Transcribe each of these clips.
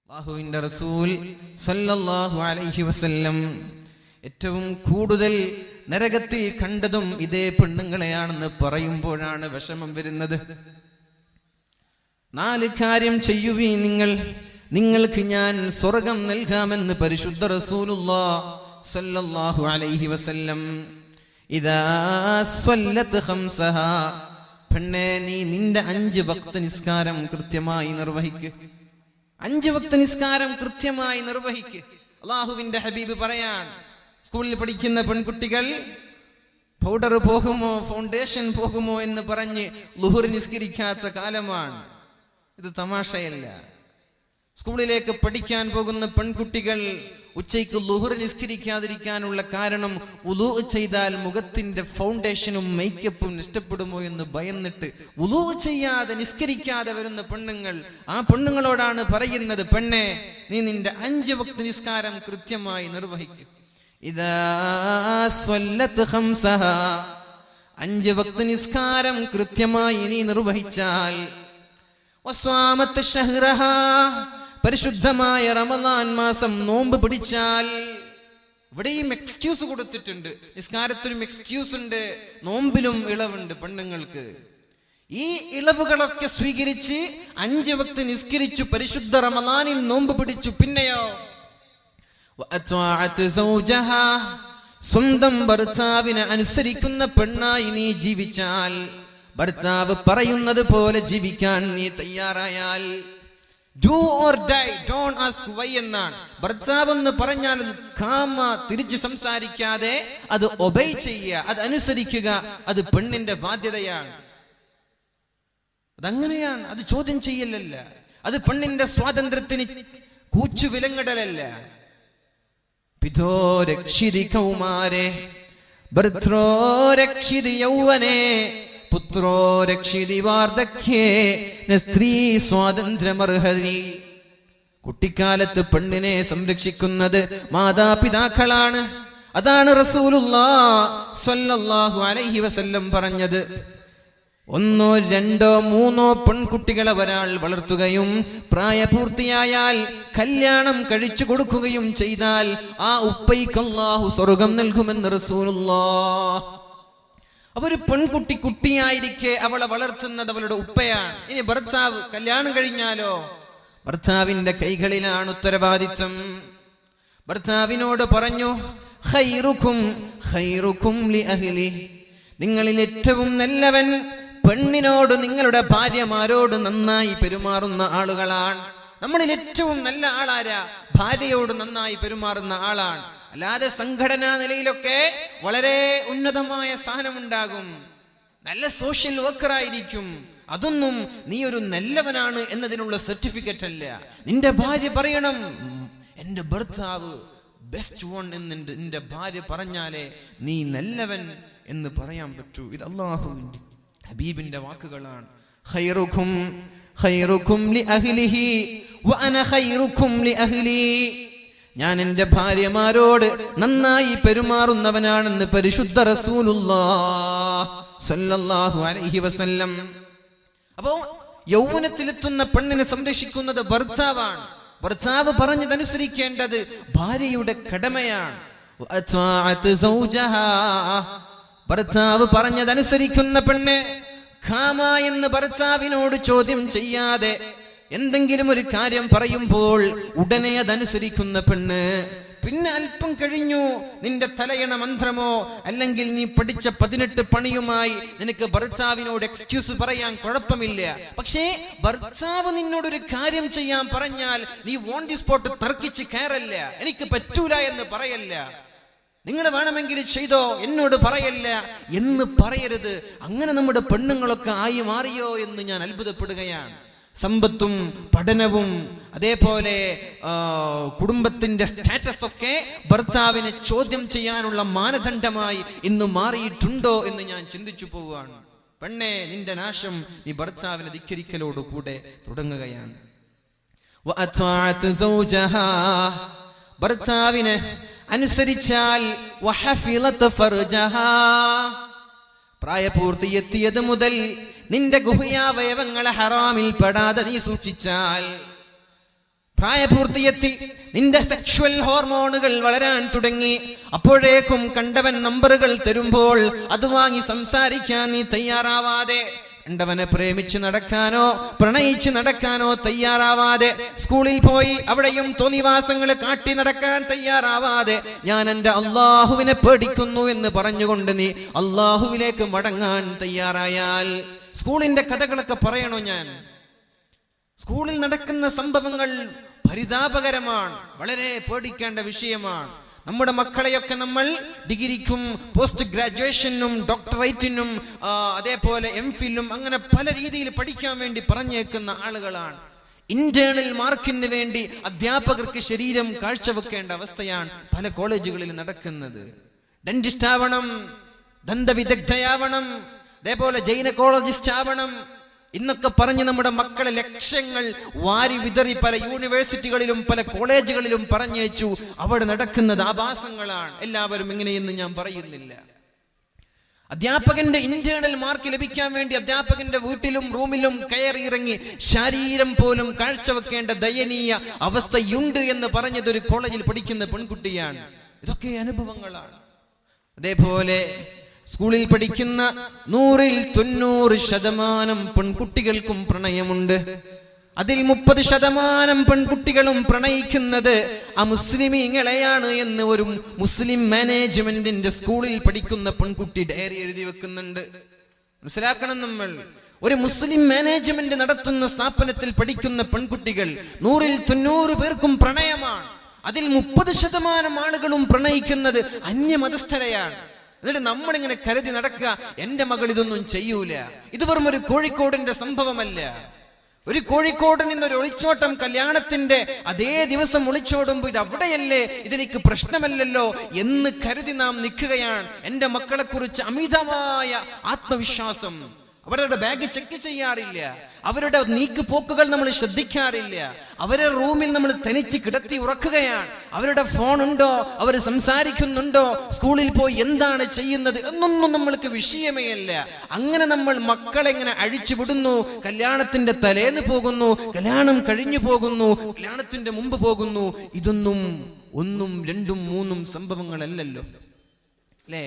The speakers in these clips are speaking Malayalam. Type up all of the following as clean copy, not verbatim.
അല്ലാഹുവിന്റെ റസൂൽ സല്ലല്ലാഹു അലൈഹി വസല്ലം ഏറ്റവും കൂടുതൽ നരകത്തിൽ കണ്ടതും ഇതേ പെണ്ണുങ്ങളെയാണെന്ന് പറയുമ്പോഴാണ് വിഷമം വരുന്നത്. 4 കാര്യം ചെയ്യുവീ നിങ്ങൾക്ക് ഞാൻ സ്വർഗം നൽകാമെന്ന് പരിശുദ്ധ റസൂലുള്ളാഹി സല്ലല്ലാഹു അലൈഹി വസല്ലം. ഇദാ സ്വല്ലത്ത് ഖംസഹാ, പെണ്ണേ നീ നിന്റെ 5 വക്ത് നിസ്കാരം കൃത്യമായി നിർവഹിക്ക്. 5 വക്ത് നിസ്കാരം കൃത്യമായി നിർവഹിക്ക്. അല്ലാഹുവിന്റെ ഹബീബ് പറയാൻ, സ്കൂളിൽ പഠിക്കുന്ന പെൺകുട്ടികൾ പൗഡർ പോകുമോ ഫൗണ്ടേഷൻ പോകുമോ എന്ന് പറഞ്ഞ് ളുഹർ നിസ്കരിക്കാത്ത കാലമാണ്. ഇത് തമാശയല്ല. സ്കൂളിലേക്ക് പഠിക്കാൻ പോകുന്ന പെൺകുട്ടികൾ ഉച്ചയ്ക്ക് ളുഹർ നിസ്കരിക്കാതിരിക്കാനുള്ള കാരണം വുളൂ ചെയ്താൽ മുഖത്തിന്റെ ഫൗണ്ടേഷനും മേക്കപ്പും നഷ്ടപ്പെടുമോ എന്ന് ഭയന്നിട്ട് വുളൂ ചെയ്യാതെ നിസ്കരിക്കാതെ വരുന്ന പെണ്ണുങ്ങൾ. ആ പെണ്ണുങ്ങളോടാണ് പറയുന്നത്, പെണ്ണെ നീ നിന്റെ 5 വക്ത് നിസ്കാരം കൃത്യമായി നിർവഹിക്കുക. ഇദാ സ്വല്ലത്ത് ഖംസഹാ, 5 വക്ത് നിസ്കാരം കൃത്യമായി നീ നിർവഹിച്ചാൽ, വസ്വാമത്ത് ശഹ്റഹാ, പരിശുദ്ധമായ റമളാൻ മാസം നോമ്പ് പിടിച്ചാൽ. ഇവിടെയും എക്സ്ക്യൂസ് കൊടുത്തിട്ടുണ്ട്. നിസ്കാരത്തിലും എക്സ്ക്യൂസ് ഉണ്ട്, നോമ്പിലും ഇളവുണ്ട് പെണ്ണുങ്ങൾക്ക്. ഈ ഇളവുകളൊക്കെ സ്വീകരിച്ച് 5 വക്ത് നിസ്കരിച്ചു, പരിശുദ്ധ റമളാനിൽ നോമ്പ് പിടിച്ചു. പിന്നെയോ സ്വന്തം ഭർത്താവിനെ അനുസരിക്കുന്ന പെണ്ണായി നീ ജീവിച്ചാൽ, ഭർത്താവ് പറയുന്നത് പോലെ ജീവിക്കാൻ നീ തയ്യാറായാൽ, do or die, don't ask why എന്നാണ്. ഭർത്താവ് എന്ന് പറഞ്ഞാൽ തിരിച്ച് സംസാരിക്കാതെ അത് ഒബേ ചെയ്യുക, അത് അനുസരിക്കുക, അത് പെണ്ണിന്റെ ബാധ്യതയാണ്. അതങ്ങനെയാണ്. അത് ചോദ്യം ചെയ്യലല്ല, അത് പെണ്ണിന്റെ സ്വാതന്ത്ര്യത്തിന് കൂച്ചു വിലങ്ങിടലല്ല. പിതോ രക്ഷിതി കൗമാരെ, ഭർത്രോ രക്ഷിതി യൗവനെ, പുത്രോ രക്ഷിതി വാർദ്ധക്യേ, സ്ത്രീ സ്വാതന്ത്ര്യമർഹതി. കുട്ടിക്കാലത്ത് പെണ്ണിനെ സംരക്ഷിക്കുന്നത് മാതാപിതാക്കളാണ്. അതാണ് റസൂലുള്ളാഹി സ്വല്ലല്ലാഹു അലൈഹി വസല്ലം പറഞ്ഞത്. 1, 2, 3 പെൺകുട്ടികളെ ഒരാൾ വളർത്തുകയും പ്രായപൂർത്തിയായാൽ കല്യാണം കഴിച്ചു കൊടുക്കുകയും ചെയ്താൽ ആ ഉപ്പയ്ക്ക് അല്ലാഹു സ്വർഗം നൽകുമെന്ന് റസൂലുള്ളാഹി. അപ്പൊ ഒരു പെൺകുട്ടി കുട്ടിയായിരിക്കെ അവളെ വളർത്തുന്നത് അവളുടെ ഉപ്പയാണ്. ഇനി ഭർത്താവ് കല്യാണം കഴിഞ്ഞാലോ ഭർത്താവിന്റെ കൈകളിലാണ് ഉത്തരവാദിത്വം. ഭർത്താവിനോട് പറഞ്ഞു, ഖൈറുക്കും ഖൈറുക്കും ലി അഹ്ലി, നിങ്ങളിൽ ഏറ്റവും നല്ലവൻ പെണ്ണിനോട്, നിങ്ങളുടെ ഭാര്യമാരോട് നന്നായി പെരുമാറുന്ന ആളുകളാണ്. നമ്മളിൽ ഏറ്റവും നല്ല ആളാരാ? ഭാര്യയോട് നന്നായി പെരുമാറുന്ന ആളാണ്. അല്ലാതെ സംഘടനാ നിലയിലൊക്കെ വളരെ ഉന്നതമായ സ്ഥാനമുണ്ടാകും, നല്ല സോഷ്യൽ വർക്കർ ആയിരിക്കും. അതൊന്നും നീ ഒരു നല്ലവനാണ് എന്നതിനുള്ള സർട്ടിഫിക്കറ്റ് അല്ല. നിന്റെ ഭാര്യ പറയണം, എന്റെ ഭർത്താവ് ബെസ്റ്റ് വൺ എന്ന് നിന്റെ ഭാര്യ പറഞ്ഞാലേ നീ നല്ലവൻ എന്ന് പറയാൻ പറ്റൂ. ഇത് അല്ലാഹുവിന്റെ ഹബീബിന്റെ വാക്കുകളാണ്. ഖൈറുക്കും ഖൈറുക്കും ലി അഹ്ലിഹി വഅന ഖൈറുക്കും ലി അഹ്ലി, ഞാൻ എന്റെ ഭാര്യമാരോട് നന്നായി പെരുമാറുന്നവനാണെന്ന് പരിശുദ്ധ റസൂലുള്ളാഹി സ്വല്ലല്ലാഹു അലൈഹി വസല്ലം. അപ്പോ യൗവനത്തിലെത്തുന്ന പെണ്ണിനെ സംരക്ഷിക്കുന്നത് ഭർത്താവാണ്. ഭർത്താവ് പറഞ്ഞതനുസരിക്കേണ്ടത് ഭാര്യയുടെ കടമയാണ്. ഭർത്താവ് പറഞ്ഞതനുസരിക്കുന്ന പെണ്ണ് ഖാമ എന്ന് ഭർത്താവിനോട് ചോദ്യം ചെയ്യാതെ എന്തെങ്കിലും ഒരു കാര്യം പറയുമ്പോൾ ഉടനെ അതനുസരിക്കുന്ന പെണ്ണ്. പിന്നെ അല്പം കഴിഞ്ഞു നിന്റെ തലയണ മന്ത്രമോ അല്ലെങ്കിൽ നീ പഠിച്ച 18 പണിയുമായി നിനക്ക് ഭർത്താവിനോട് എക്സ്ക്യൂസ് പറയാൻ കുഴപ്പമില്ല. പക്ഷേ ഭർത്താവ് നിന്നോടൊരു കാര്യം ചെയ്യാൻ പറഞ്ഞാൽ നീ ഓൺ ദി സ്പോട്ട് തർക്കിച്ച് കയറല്ല, എനിക്ക് പറ്റൂല എന്ന് പറയല്ല. നിങ്ങൾ വേണമെങ്കിൽ ചെയ്തോ, എന്നോട് പറയല്ല എന്ന് പറയരുത്. അങ്ങനെ നമ്മുടെ പെണ്ണുങ്ങളൊക്കെ ആയി മാറിയോ എന്ന് ഞാൻ അത്ഭുതപ്പെടുകയാണ്. സമ്പത്തും പഠനവും അതേപോലെ കുടുംബത്തിന്റെ സ്റ്റാറ്റസ് ഒക്കെ ഭർത്താവിനെ ചോദ്യം ചെയ്യാനുള്ള മാനദണ്ഡമായി ഇന്ന് മാറിയിട്ടുണ്ടോ എന്ന് ഞാൻ ചിന്തിച്ചു പോവുകയാണ്. പെണ്ണെ, നിന്റെ നാശം നീ ഭർത്താവിനെ ധിക്കരിക്കലോട് കൂടെ തുടങ്ങുകയാണ്. ഭർത്താവിനെ അനുസരിച്ചാൽ പ്രായപൂർത്തിയെത്തിയത് മുതൽ നിന്റെ ഗുഹ്യാവയവങ്ങളെ ഹറാമിൽ പെടാതെ നീ സൂക്ഷിച്ചാൽ, പ്രായപൂർത്തിയെത്തി, നിന്റെ സെക്ഷുവൽ ഹോർമോണുകൾ വളരാൻ തുടങ്ങി. അപ്പോഴേക്കും കണ്ടവൻ നമ്പറുകൾ തരുമ്പോൾ അത് വാങ്ങി സംസാരിക്കാൻ നീ തയ്യാറാവാതെ, കണ്ടവനെ പ്രേമിച്ച് നടക്കാനോ പ്രണയിച്ച് നടക്കാനോ തയ്യാറാവാതെ, സ്കൂളിൽ പോയി അവിടെയും തോന്നിവാസങ്ങൾ കാട്ടി നടക്കാൻ തയ്യാറാവാതെ, ഞാൻ എൻ്റെ അള്ളാഹുവിനെ പേടിക്കുന്നു എന്ന് പറഞ്ഞുകൊണ്ട് നീ അള്ളാഹുവിലേക്ക് മടങ്ങാൻ തയ്യാറായാൽ, സ്കൂളിന്റെ കഥകളൊക്കെ പറയണോ ഞാൻ? സ്കൂളിൽ നടക്കുന്ന സംഭവങ്ങൾ പരിതാപകരമാണ്, വളരെ പേടിക്കേണ്ട വിഷയമാണ്. നമ്മുടെ മക്കളെയൊക്കെ നമ്മൾ ഡിഗ്രിക്കും പോസ്റ്റ് ഗ്രാജുവേഷനും ഡോക്ടറേറ്റിനും അതേപോലെ MPhilഉം അങ്ങനെ പല രീതിയിൽ പഠിക്കാൻ വേണ്ടി പറഞ്ഞേക്കുന്ന ആളുകളാണ്. ഇന്റേണൽ മാർക്കിന് വേണ്ടി അധ്യാപകർക്ക് ശരീരം കാഴ്ചവെക്കേണ്ട അവസ്ഥയാണ് പല കോളേജുകളിൽ നടക്കുന്നത്. ഡെന്റിസ്റ്റ് ആവണം, ദന്തവിദഗ്ധയാവണം, അതേപോലെ ജൈനക്കോളജിസ്റ്റ് ആവണം എന്നൊക്കെ പറഞ്ഞ് നമ്മുടെ മക്കളെ ലക്ഷങ്ങൾ വാരി വിതറി പല യൂണിവേഴ്സിറ്റികളിലും പല കോളേജുകളിലും പറഞ്ഞയച്ചു. അവിടെ നടക്കുന്നത് ആഭാസങ്ങളാണ്. എല്ലാവരും എങ്ങനെയെന്ന് ഞാൻ പറയുന്നില്ല. അധ്യാപകന്റെ ഇന്റേണൽ മാർക്ക് ലഭിക്കാൻ വേണ്ടി അധ്യാപകന്റെ വീട്ടിലും റൂമിലും കയറിയിറങ്ങി ശരീരം പോലും കാഴ്ചവെക്കേണ്ട ദയനീയ അവസ്ഥയുണ്ട് എന്ന് പറഞ്ഞതൊരു കോളേജിൽ പഠിക്കുന്ന പെൺകുട്ടിയാണ്. ഇതൊക്കെ അനുഭവങ്ങളാണ്. അതേപോലെ സ്കൂളിൽ പഠിക്കുന്ന 100% പെൺകുട്ടികൾക്കും പ്രണയമുണ്ട്. അതിൽ 30% പെൺകുട്ടികളും പ്രണയിക്കുന്നത് അമുസ്ലിമീങ്ങളെയാണ് എന്ന് ഒരു മുസ്ലിം മാനേജ്മെന്റിന്റെ സ്കൂളിൽ പഠിക്കുന്ന പെൺകുട്ടി ഡയറി എഴുതി വെക്കുന്നുണ്ട്. മനസ്സിലാക്കണം, നമ്മൾ ഒരു മുസ്ലിം മാനേജ്മെന്റ് നടത്തുന്ന സ്ഥാപനത്തിൽ പഠിക്കുന്ന പെൺകുട്ടികൾ 100% പേർക്കും പ്രണയമാണ്. അതിൽ 30% ആളുകളും പ്രണയിക്കുന്നത് അന്യമതസ്ഥരെയാണ്. എന്നിട്ട് നമ്മളിങ്ങനെ കരുതി നടക്കുക, എന്റെ മകൾ ഇതൊന്നും ചെയ്യൂല. ഇത് വെറും ഒരു കോഴിക്കോടിന്റെ സംഭവമല്ല. ഒരു കോഴിക്കോട് നിന്നൊരു ഒളിച്ചോട്ടം കല്യാണത്തിന്റെ അതേ ദിവസം ഒളിച്ചോടുമ്പോ ഇത് അവിടെയല്ലേ, ഇതെനിക്ക് പ്രശ്നമല്ലല്ലോ എന്ന് കരുതി നാം നിൽക്കുകയാണ്. എന്റെ മക്കളെ കുറിച്ച് അമിതമായ ആത്മവിശ്വാസം. അവരുടെ ബാഗ് ചെക്ക് ചെയ്യാറില്ല, അവരുടെ നീക്കുപോക്കുകൾ നമ്മൾ ശ്രദ്ധിക്കാറില്ല. അവരുടെ റൂമിൽ നമ്മൾ തനിച്ച് കിടത്തി ഉറക്കുകയാണ്. അവരുടെ ഫോൺ ഉണ്ടോ, അവർ സംസാരിക്കുന്നുണ്ടോ, സ്കൂളിൽ പോയി എന്താണ് ചെയ്യുന്നത് എന്നൊന്നും നമ്മൾക്ക് വിഷയമേ അല്ല. അങ്ങനെ നമ്മൾ മക്കളെ എങ്ങനെ അഴിച്ചു വിടുന്നു. കല്യാണത്തിന്റെ തലേന്ന് പോകുന്നു, കല്യാണം കഴിഞ്ഞു പോകുന്നു, കല്യാണത്തിന്റെ മുമ്പ് പോകുന്നു. ഇതൊന്നും 1, 2, 3 സംഭവങ്ങളല്ലല്ലോ, അല്ലേ?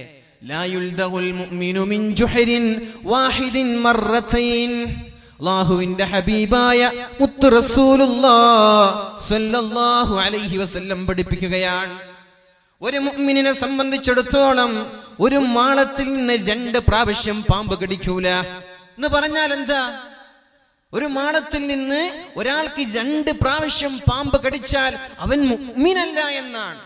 അല്ലാഹുവിന്റെ ഹബീബായ മുത്ത് റസൂലുള്ളാഹ് സ്വല്ലല്ലാഹു അലൈഹി വസല്ലം പഠിപ്പിക്കുകയാണ്, ഒരു മുഅ്മിനിനെ സംബന്ധിച്ചിടത്തോളം ഒരു മാളത്തിൽ നിന്ന് 2 പ്രാവശ്യം പാമ്പ് കടിക്കൂല എന്ന് പറഞ്ഞാൽ എന്താ? ഒരു മാളത്തിൽ നിന്ന് ഒരാൾക്ക് 2 പ്രാവശ്യം പാമ്പ് കടിച്ചാൽ അവൻ മുഅ്മിനല്ല എന്നാണ്.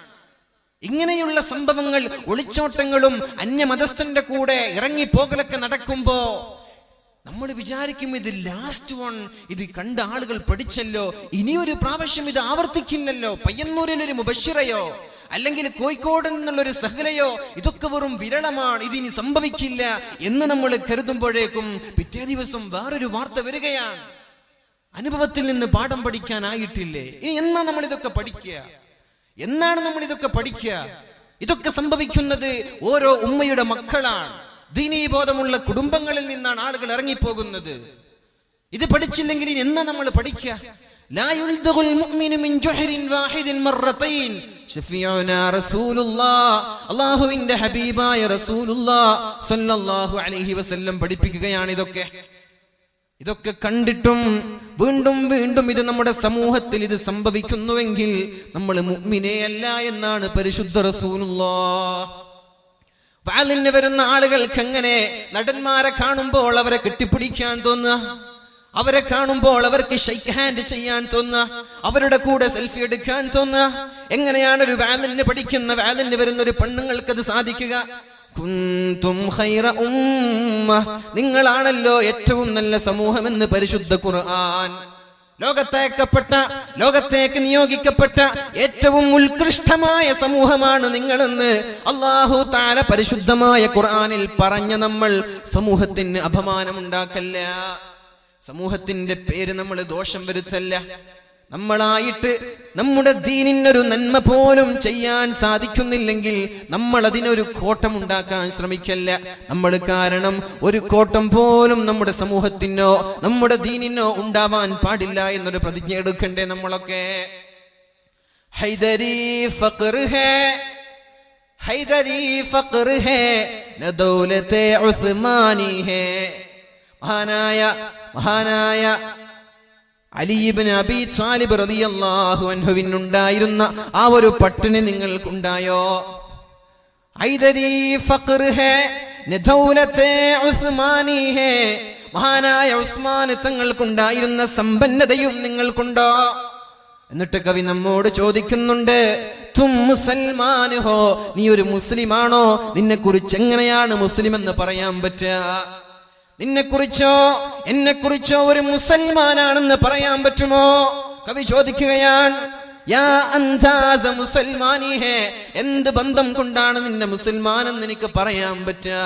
ഇങ്ങനെയുള്ള സംഭവങ്ങൾ, ഒളിച്ചോട്ടങ്ങളും അന്യമതസ്ഥന്റെ കൂടെ ഇറങ്ങിപ്പോകലൊക്കെ നടക്കുമ്പോ നമ്മൾ വിചാരിക്കും ഇത് ലാസ്റ്റ് വൺ, ഇത് കണ്ട ആളുകൾ പഠിച്ചല്ലോ, ഇനിയൊരു പ്രാവശ്യം ഇത് ആവർത്തിക്കില്ലല്ലോ. പയ്യന്നൂരിലൊരു മുബശ്ശിറയോ അല്ലെങ്കിൽ കോഴിക്കോട് നിന്നുള്ളൊരു സഹലയോ ഇതൊക്കെ വെറും വിരളമാണ്, ഇതിനി സംഭവിക്കില്ല എന്ന് നമ്മൾ കരുതുമ്പോഴേക്കും പിറ്റേ ദിവസം വേറൊരു വാർത്ത വരികയാണ്. അനുഭവത്തിൽ നിന്ന് പാഠം പഠിക്കാനായിട്ടില്ലേ? ഇനി എന്നാ നമ്മൾ ഇതൊക്കെ പഠിക്കുക? എന്നാണ് നമ്മൾ ഇതൊക്കെ പഠിക്കുക? ഇതൊക്കെ സംഭവിക്കുന്നത് ഓരോ ഉമ്മയുടെ മക്കളാണ്. ദീനീബോധമുള്ള കുടുംബങ്ങളിൽ നിന്നാണ് ആളുകൾ ഇറങ്ങിപ്പോകുന്നത്. ഇത് പഠിച്ചില്ലെങ്കിൽ ഇനി എന്നാ നമ്മൾ പഠിക്കുക? ലാ യുൽദഖുൽ മുഅ്മിനു മിൻ ജുഹ്രിൻ വാഹിദിൻ മർറതൈൻ ശഫീഉനാ റസൂലുള്ളാഹ്, അല്ലാഹുവിന്റെ ഹബീബായ റസൂലുള്ളാഹ് സ്വല്ലല്ലാഹു അലൈഹി വസല്ലം പഠിപ്പിക്കുകയാണ്. ഇതൊക്കെ കണ്ടിട്ടും വീണ്ടും വീണ്ടും ഇത് നമ്മുടെ സമൂഹത്തിൽ ഇത് സംഭവിക്കുന്നുവെങ്കിൽ നമ്മൾ മുഅ്മിനേയല്ല എന്നാണ് പരിശുദ്ധ റസൂലുള്ളാഹ്. വാലിന് വരുന്ന ആളുകൾക്ക് എങ്ങനെ നടന്മാരെ കാണുമ്പോൾ അവരെ കെട്ടിപ്പിടിക്കാൻ തോന്നുക, അവരെ കാണുമ്പോൾ അവർക്ക് ഷെയ്ക്ക് ഹാൻഡ് ചെയ്യാൻ തോന്നുക, അവരുടെ കൂടെ സെൽഫി എടുക്കാൻ തോന്നുക? എങ്ങനെയാണ് ഒരു വാലിന് പഠിക്കുന്ന വാലിന് വരുന്ന ഒരു പെണ്ണുങ്ങൾക്ക് അത് സാധിക്കുക? കുന്തും ഖൈറ ഉമ്മ, നിങ്ങളാണല്ലോ ഏറ്റവും നല്ല സമൂഹമെന്ന് പരിശുദ്ധ ഖുർആൻ. ലോകത്തേക്ക് നിയോഗിക്കപ്പെട്ട ഏറ്റവും ഉത്കൃഷ്ടമായ സമൂഹമാണ് നിങ്ങളെന്ന് അല്ലാഹു തആല പരിശുദ്ധമായ ഖുർആനിൽ പറഞ്ഞ നമ്മൾ സമൂഹത്തിന് അപമാനമുണ്ടാക്കല്ല, സമൂഹത്തിന്റെ പേര് നമ്മൾ ദോഷം വരുത്തല്ല. നമ്മളായിട്ട് നമ്മുടെ ദീനിനൊരു നന്മ പോലും ചെയ്യാൻ സാധിക്കുന്നില്ലെങ്കിൽ നമ്മൾ അതിനൊരു കോട്ടമുണ്ടാക്കാൻ ശ്രമിക്കല്ല. നമ്മൾ കാരണം ഒരു കോട്ടം പോലും നമ്മുടെ സമൂഹത്തിനോ നമ്മുടെ ദീനിനോ ഉണ്ടാവാൻ പാടില്ല എന്നൊരു പ്രതിജ്ഞ എടുക്കണ്ടേ നമ്മളൊക്കെ. ഹൈദരി ഫഖർ ഹേ, ഹൈദരി ഫഖർ ഹേ, ന ദൗലത്തെ ഉസ്മാനി ഹേ. മഹാനായ അലി ഇബ്നു അബീ ത്വാലിബ് റളിയല്ലാഹു അൻഹുവിനുണ്ടായിരുന്ന ആ ഒരു പട്ടിണി നിങ്ങൾക്കുണ്ടായോ? ഹൈദരി ഫഖർ ഹേ, ന ദൗലത്തെ ഉസ്മാനി ഹേ. മഹാനായ ഉസ്മാൻ തങ്ങൾക്കുണ്ടായിരുന്ന സമ്പന്നതയും നിങ്ങൾക്കുണ്ടോ? എന്നിട്ട് കവി നമ്മോട് ചോദിക്കുന്നുണ്ട്, തും മുസൽമാൻ ഹോ, നീ ഒരു മുസ്ലിമാണോ? നിന്നെ കുറിച്ച് എങ്ങനെയാണ് മുസ്ലിം എന്ന് പറയാൻ പറ്റുക? നിന്നെക്കുറിച്ചോ എന്നെക്കുറിച്ചോ ഒരു മുസൽമാനാണെന്ന് പറയാൻ പറ്റുമോ? കവി ചോദിക്കുകയാണ്, യാ അന്താസ മുസൽമാനി ഹേ, എന്ത് ബന്ധം കൊണ്ടാണ് നിന്നെ മുസൽമാൻ എന്ന് എനിക്ക് പറയാൻ പറ്റുക?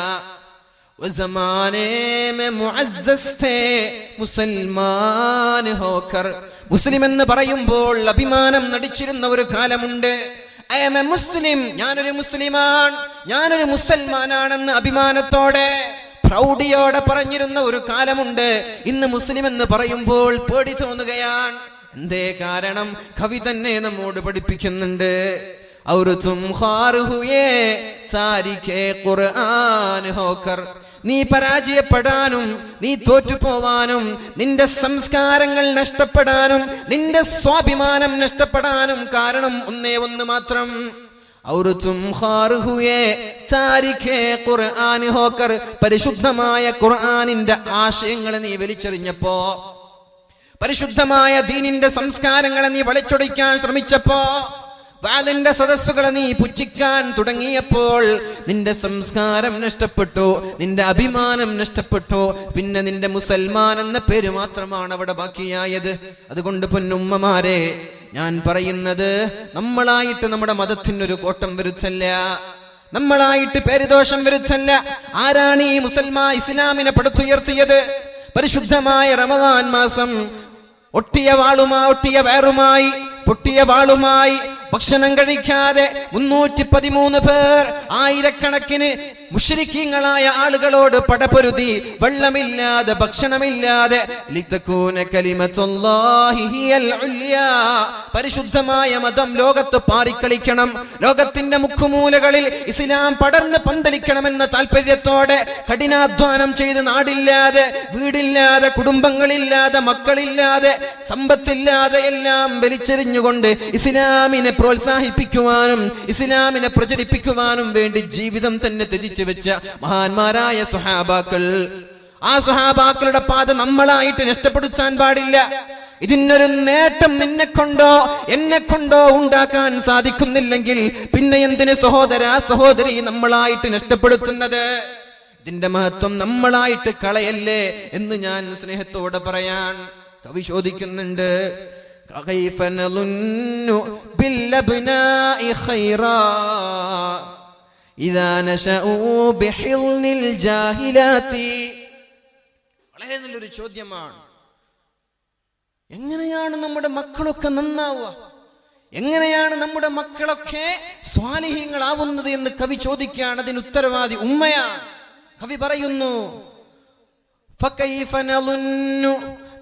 മുസ്ലിം എന്ന് പറയുമ്പോൾ അഭിമാനം നടിച്ചിരുന്ന ഒരു കാലമുണ്ട്. ഐ ആം എ മുസ്ലിം, ഞാനൊരു മുസ്ലിമാൻ, ഞാനൊരു മുസൽമാനാണെന്ന് അഭിമാനത്തോടെ പ്രൗഢിയോടെ പറഞ്ഞിരുന്ന ഒരു കാലമുണ്ട്. ഇന്ന് മുസ്ലിം എന്ന് പറയുമ്പോൾ പേടി തോന്നുകയാണ്. എന്തേ കാരണം? കവി തന്നെ നമ്മോട് പഠിപ്പിക്കുന്നുണ്ട്. ഔർ തും ഖാർ ഹുയേ താരിഖേ ഖുർആൻ ഹോക്കർ, നീ പരാജയപ്പെടാനും നീ തോറ്റുപോവാനും നിന്റെ സംസ്കാരങ്ങൾ നഷ്ടപ്പെടാനും നിന്റെ സ്വാഭിമാനം നഷ്ടപ്പെടാനും കാരണം ഒന്നേ ഒന്ന് മാത്രം. ഔർ തും ഖാർ ഹുയേ താരിഖേ ഖുർആൻ ഹോക്കർ, പരിശുദ്ധമായ ഖുർആനിന്റെ ആശയങ്ങളെ നീ വലിച്ചെറിഞ്ഞപ്പോ, പരിശുദ്ധമായ ദീനിന്റെ സംസ്കാരങ്ങളെ നീ വളച്ചൊടിക്കാൻ ശ്രമിച്ചപ്പോ, വാലിന്റെ സദസ്സുകളെ നീ പുച്ഛിക്കാൻ തുടങ്ങിയപ്പോൾ നിന്റെ സംസ്കാരം നഷ്ടപ്പെട്ടു, നിന്റെ അഭിമാനം നഷ്ടപ്പെട്ടു. പിന്നെ നിന്റെ മുസൽമാൻ എന്ന പേര് മാത്രമാണ് അവിടെ ബാക്കിയായത്. അതുകൊണ്ട് പൊന്നുമ്മമാരെ, ഞാൻ പറയുന്നത്, നമ്മളായിട്ട് നമ്മുടെ മതത്തിനൊരു കോട്ടം വരുത്തല്ല, നമ്മളായിട്ട് പേരുദോഷം വരുത്തല്ല. ആരാണ് ഈ ഇസ്ലാമിനെ പടുത്തുയർത്തിയത്? പരിശുദ്ധമായ റമദാൻ മാസം ഒട്ടിയ വയറുമായി പൊട്ടിയ വാളുമായി ഭക്ഷണം കഴിക്കാതെ 313 പേർ, ആയിരക്കണക്കിന് മുശ്രിക്കീങ്ങളായ ആളുകളോട് പടപൊരുതി, വെള്ളമില്ലാതെ ഭക്ഷണമില്ലാതെ, ലിതകൂന കലിമത്തുല്ലാഹി ഹിയൽ ഉല്യാ, പരിശുദ്ധമായ മതം ലോകത്ത് പാറിക്കളിക്കണം, ലോകത്തിന്റെ മുക്കുമൂലകളിൽ ഇസ്ലാം പടർന്ന് പന്തലിക്കണമെന്ന താല്പര്യത്തോടെ കഠിനാധ്വാനം ചെയ്ത് നാടില്ലാതെ വീടില്ലാതെ കുടുംബങ്ങളില്ലാതെ മക്കളില്ലാതെ സമ്പത്തില്ലാതെ എല്ലാം വലിച്ചെറിഞ്ഞുകൊണ്ട് ഇസ്ലാമിനെ പ്രോത്സാഹിപ്പിക്കുവാനും ഇസ്ലാമിനെ പ്രചരിപ്പിക്കുവാനും വേണ്ടി ജീവിതം തന്നെ ത്യജിച്ചു വെച്ച മഹാന്മാരായ സ്വഹാബാക്കൾ, ആ സ്വഹാബാക്കളുടെ പാത നമ്മളായിട്ട് നഷ്ടപ്പെടുത്താൻ പാടില്ല. ഇതിനൊരു നേട്ടം നിന്നെക്കൊണ്ടോ എന്നെക്കൊണ്ടോ ഉണ്ടാക്കാൻ സാധിക്കുന്നില്ലെങ്കിൽ പിന്നെ എന്തിന് സഹോദരി നമ്മളായിട്ട് നഷ്ടപ്പെടുത്തുന്നത്? ഇതിന്റെ മഹത്വം നമ്മളായിട്ട് കളയല്ലേ എന്ന് ഞാൻ സ്നേഹത്തോടെ പറയാൻ. കവി ചോദിക്കുന്നുണ്ട്, കൈഫ നളുന്നു ബില്ലബ്നാഇ ഖൈറാ ഇദാ നശഉ ബിഹിൽനിൽ ജാഹിലാത്തി. വളരെ നല്ലൊരു ചോദ്യമാണ്. എങ്ങനെയാണ് നമ്മുടെ മക്കളൊക്കെ നന്നാവുക? എങ്ങനെയാണ് നമ്മുടെ മക്കളൊക്കെ സ്വാലിഹീങ്ങളാവുന്നത് എന്ന് കവി ചോദിക്കുകയാണ്. അതിന് ഉത്തരവാദി ഉമ്മയാണ്. കവി പറയുന്നു, ഫകൈഫ നളുന്നു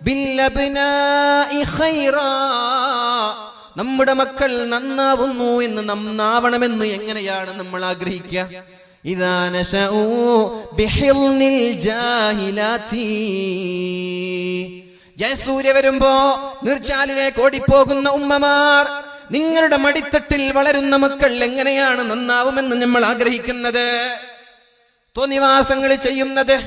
ബില്ലബ്നാഇ ഖൈറാ, നമ്മുടെ മക്കൾ നന്നാവുന്നു എന്ന് നന്നാവണമെന്ന് എങ്ങനെയാണ് നമ്മൾ ആഗ്രഹിക്കുക? ഇദാ നശഉ ബിഹിൽനിൽ ജാഹിലാത്തി, ജയസൂര്യ വരുമ്പോ നീർച്ചാലിലേക്ക് ഓടിപ്പോകുന്ന ഉമ്മമാർ, നിങ്ങളുടെ മടിത്തട്ടിൽ വളരുന്ന മക്കൾ എങ്ങനെയാണ് നന്നാവുമെന്ന് നമ്മൾ ആഗ്രഹിക്കുന്നത്? തോന്നിവാസങ്ങൾ ചെയ്യുന്നത്,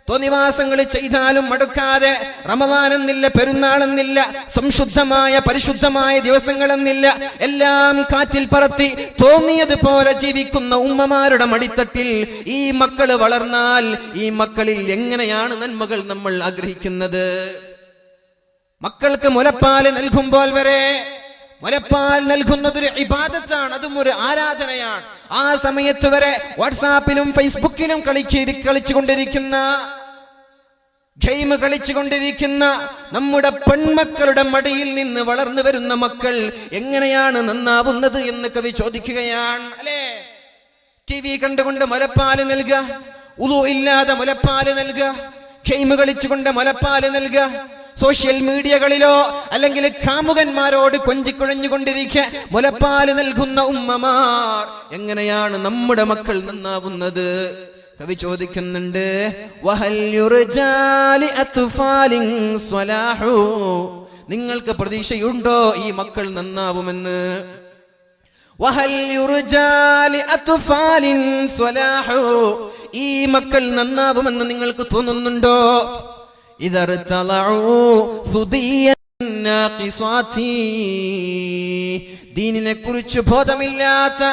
തോന്നിവാസങ്ങൾ ചെയ്താലും മടുക്കാതെ, റമദാൻ എന്നില്ല, പെരുന്നാളെന്നില്ല, സംശുദ്ധമായ പരിശുദ്ധമായ ദിവസങ്ങളെന്നില്ല, എല്ലാം കാറ്റിൽ പറത്തി തോന്നിയതുപോലെ ജീവിക്കുന്ന ഉമ്മമാരുടെ മടിത്തട്ടിൽ ഈ മക്കൾ വളർന്നാൽ ഈ മക്കളിൽ എങ്ങനെയാണ് നന്മകൾ നമ്മൾ ആഗ്രഹിക്കുന്നത്? മക്കൾക്ക് മുലപ്പാല് നൽകുമ്പോൾ വരെ, മുലപ്പാൽ നൽകുന്നതൊരു ഇബാദത്താണ്, അതും ഒരു ആരാധനയാണ്. ആ സമയത്ത് വരെ വാട്സാപ്പിലും ഫേസ്ബുക്കിലും കളിച്ചുകൊണ്ടിരിക്കുന്ന ഗെയിം കളിച്ചുകൊണ്ടിരിക്കുന്ന നമ്മുടെ പെൺമക്കളുടെ മടിയിൽ നിന്ന് വളർന്നു വരുന്ന മക്കൾ എങ്ങനെയാണ് നന്നാവുന്നത് എന്ന് കവി ചോദിക്കുകയാണ്. അല്ലേ, TV കണ്ടുകൊണ്ട് മുലപ്പാല് നൽകുക, ഉളു ഇല്ലാതെ മുലപ്പാല് നൽകുക, ഗെയിം കളിച്ചുകൊണ്ട് മുലപ്പാല് നൽകുക, സോഷ്യൽ മീഡിയകളിലോ അല്ലെങ്കിൽ കാമുകന്മാരോട് കൊഞ്ചിക്കുഴഞ്ഞുകൊണ്ടിരിക്കുക മുലപ്പാല് നൽകുന്ന ഉമ്മമാർ എങ്ങനെയാണ് നമ്മുടെ മക്കൾ നന്നാവുന്നത്? കവി ചോദിക്കുന്നുണ്ട്, നിങ്ങൾക്ക് പ്രതീക്ഷയുണ്ടോ ഈ മക്കൾ നന്നാവുമെന്ന്? ഈ മക്കൾ നന്നാവുമെന്ന് നിങ്ങൾക്ക് തോന്നുന്നുണ്ടോ? ദീനിനെ കുറിച്ച് ബോധമില്ലാത്ത,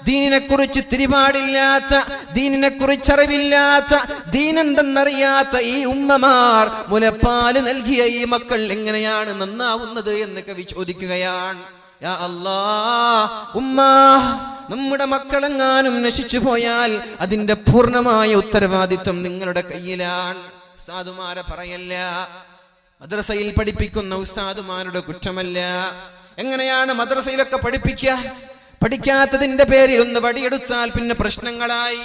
ദീനിനെ കുറിച്ച് തിരിപാടില്ലാത്ത, ദീനിനെ കുറിച്ച് അറിവില്ലാത്ത, ദീനെന്തെന്നറിയാത്ത ഈ ഉമ്മമാർ മുലപ്പാല് നൽകിയ ഈ മക്കൾ എങ്ങനെയാണ് നന്നാവുന്നത് എന്ന് കവി ചോദിക്കുകയാണ്. യാ അല്ലാഹ്, ഉമ്മാ, നമ്മുടെ മക്കളെങ്ങാനും നശിച്ചു പോയാൽ അതിന്റെ പൂർണ്ണമായ ഉത്തരവാദിത്വം നിങ്ങളുടെ കയ്യിലാണ്. ഉസ്താദുമാരെ പറയല്ല, മദ്രസയിൽ പഠിപ്പിക്കുന്ന ഉസ്താദുമാരുടെ കുറ്റമല്ല. എങ്ങനെയാണ് മദ്രസയിലൊക്കെ പഠിപ്പിക്കുക? പഠിക്കാത്തതിന്റെ പേരിൽ ഒന്ന് വടിയെടുത്താൽ പിന്നെ പ്രശ്നങ്ങളായി,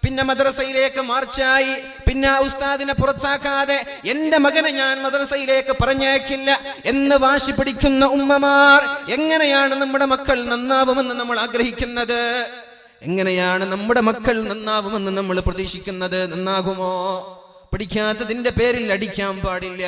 പിന്നെ മദ്രസയിലേക്ക് മാർച്ചായി, പിന്നെ ആ ഉസ്താദിനെ പുറത്താക്കാതെ എന്റെ മകനെ ഞാൻ മദ്രസയിലേക്ക് പറഞ്ഞേക്കില്ല എന്ന് വാശി പിടിക്കുന്ന ഉമ്മമാർ, എങ്ങനെയാണ് നമ്മുടെ മക്കൾ നന്നാവുമെന്ന് നമ്മൾ ആഗ്രഹിക്കുന്നത്? എങ്ങനെയാണ് നമ്മുടെ മക്കൾ നന്നാവുമെന്ന് നമ്മൾ പ്രതീക്ഷിക്കുന്നത്? നന്നാകുമോ? പഠിക്കാത്തതിന്റെ പേരിൽ അടിക്കാൻ പാടില്ല,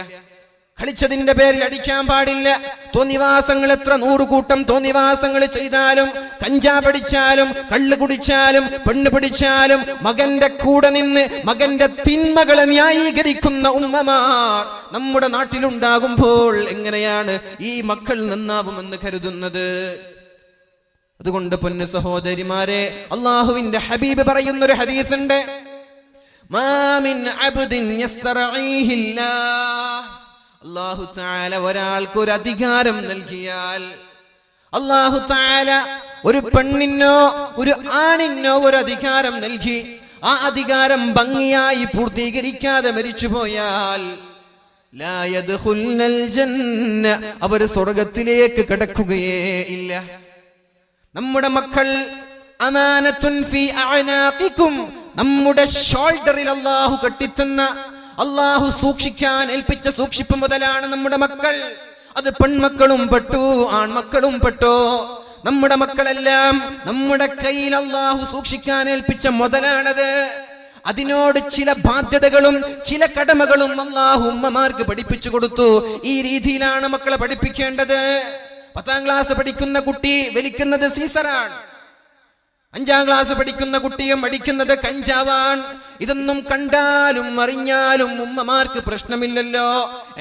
കളിച്ചതിന്റെ പേരിൽ അടിക്കാൻ പാടില്ല. തോന്നിവാസങ്ങൾ എത്ര 100 കൂട്ടം തോന്നിവാസങ്ങൾ ചെയ്താലും, കഞ്ചാവ് അടിച്ചാലും, കള്ള് കുടിച്ചാലും, പെണ്ണ് പിടിച്ചാലും, മകന്റെ കൂടെ നിന്ന് മകന്റെ തിന്മകളെ ന്യായീകരിക്കുന്ന ഉമ്മമാർ നമ്മുടെ നാട്ടിലുണ്ടാകുമ്പോൾ എങ്ങനെയാണ് ഈ മക്കൾ നന്നാവുമെന്ന് കരുതുന്നത്? അതുകൊണ്ട് പൊന്നു സഹോദരിമാരെ, അള്ളാഹുവിന്റെ ഹബീബ് പറയുന്നൊരു ഹദീസുണ്ട്, മാ മിൻ അബ്ദിൻ യസ്തറഈഹില്ലാഹ്. അല്ലാഹു തആല ഒരാൾക്ക് ഒരു അധികാരം നൽകിയാൽ, അല്ലാഹു തആല ഒരു പെണ്ണിനോ ഒരു ആണിനോ ഒരു അധികാരം നൽകി, ആ അധികാരം ഭംഗിയായി പൂർത്തീകരിക്കാതെ മരിച്ചുപോയാൽ ലാ യദ്ഖുൽനൽ ജന്ന, അവർ സ്വർഗ്ഗത്തിലേക്ക് കടക്കുകയേ ഇല്ല. നമ്മുടെ മക്കൾ അമാനത്തുൻ ഫീ അഅനാഖികും, നമ്മുടെ ഷോൾഡറിൽ അല്ലാഹു കെട്ടിത്തന്ന, അല്ലാഹു സൂക്ഷിക്കാൻ ഏൽപ്പിച്ച സൂക്ഷിപ്പ് മുതലാണ് നമ്മുടെ മക്കൾ. അത് പെൺമക്കളും പെട്ടു, ആൺമക്കളും പെട്ടോ. നമ്മുടെ മക്കളെല്ലാം നമ്മുടെ കയ്യിൽ അല്ലാഹു സൂക്ഷിക്കാൻ ഏൽപ്പിച്ച മുതലാണത്. അതിനോട് ചില ബാധ്യതകളും ചില കടമകളും അല്ലാഹു ഉമ്മമാർക്ക് പഠിപ്പിച്ചു കൊടുത്തു. ഈ രീതിയിലാണ് മക്കളെ പഠിപ്പിക്കേണ്ടത്. 10ാം ക്ലാസ് പഠിക്കുന്ന കുട്ടി വലിക്കുന്നത് സീസറാണ്, 5ാം ക്ലാസ് പഠിക്കുന്ന കുട്ടിയും അടിക്കുന്നത് കഞ്ചാവാണ്. ഇതൊന്നും കണ്ടാലും അറിഞ്ഞാലും ഉമ്മമാർക്ക് പ്രശ്നമില്ലല്ലോ,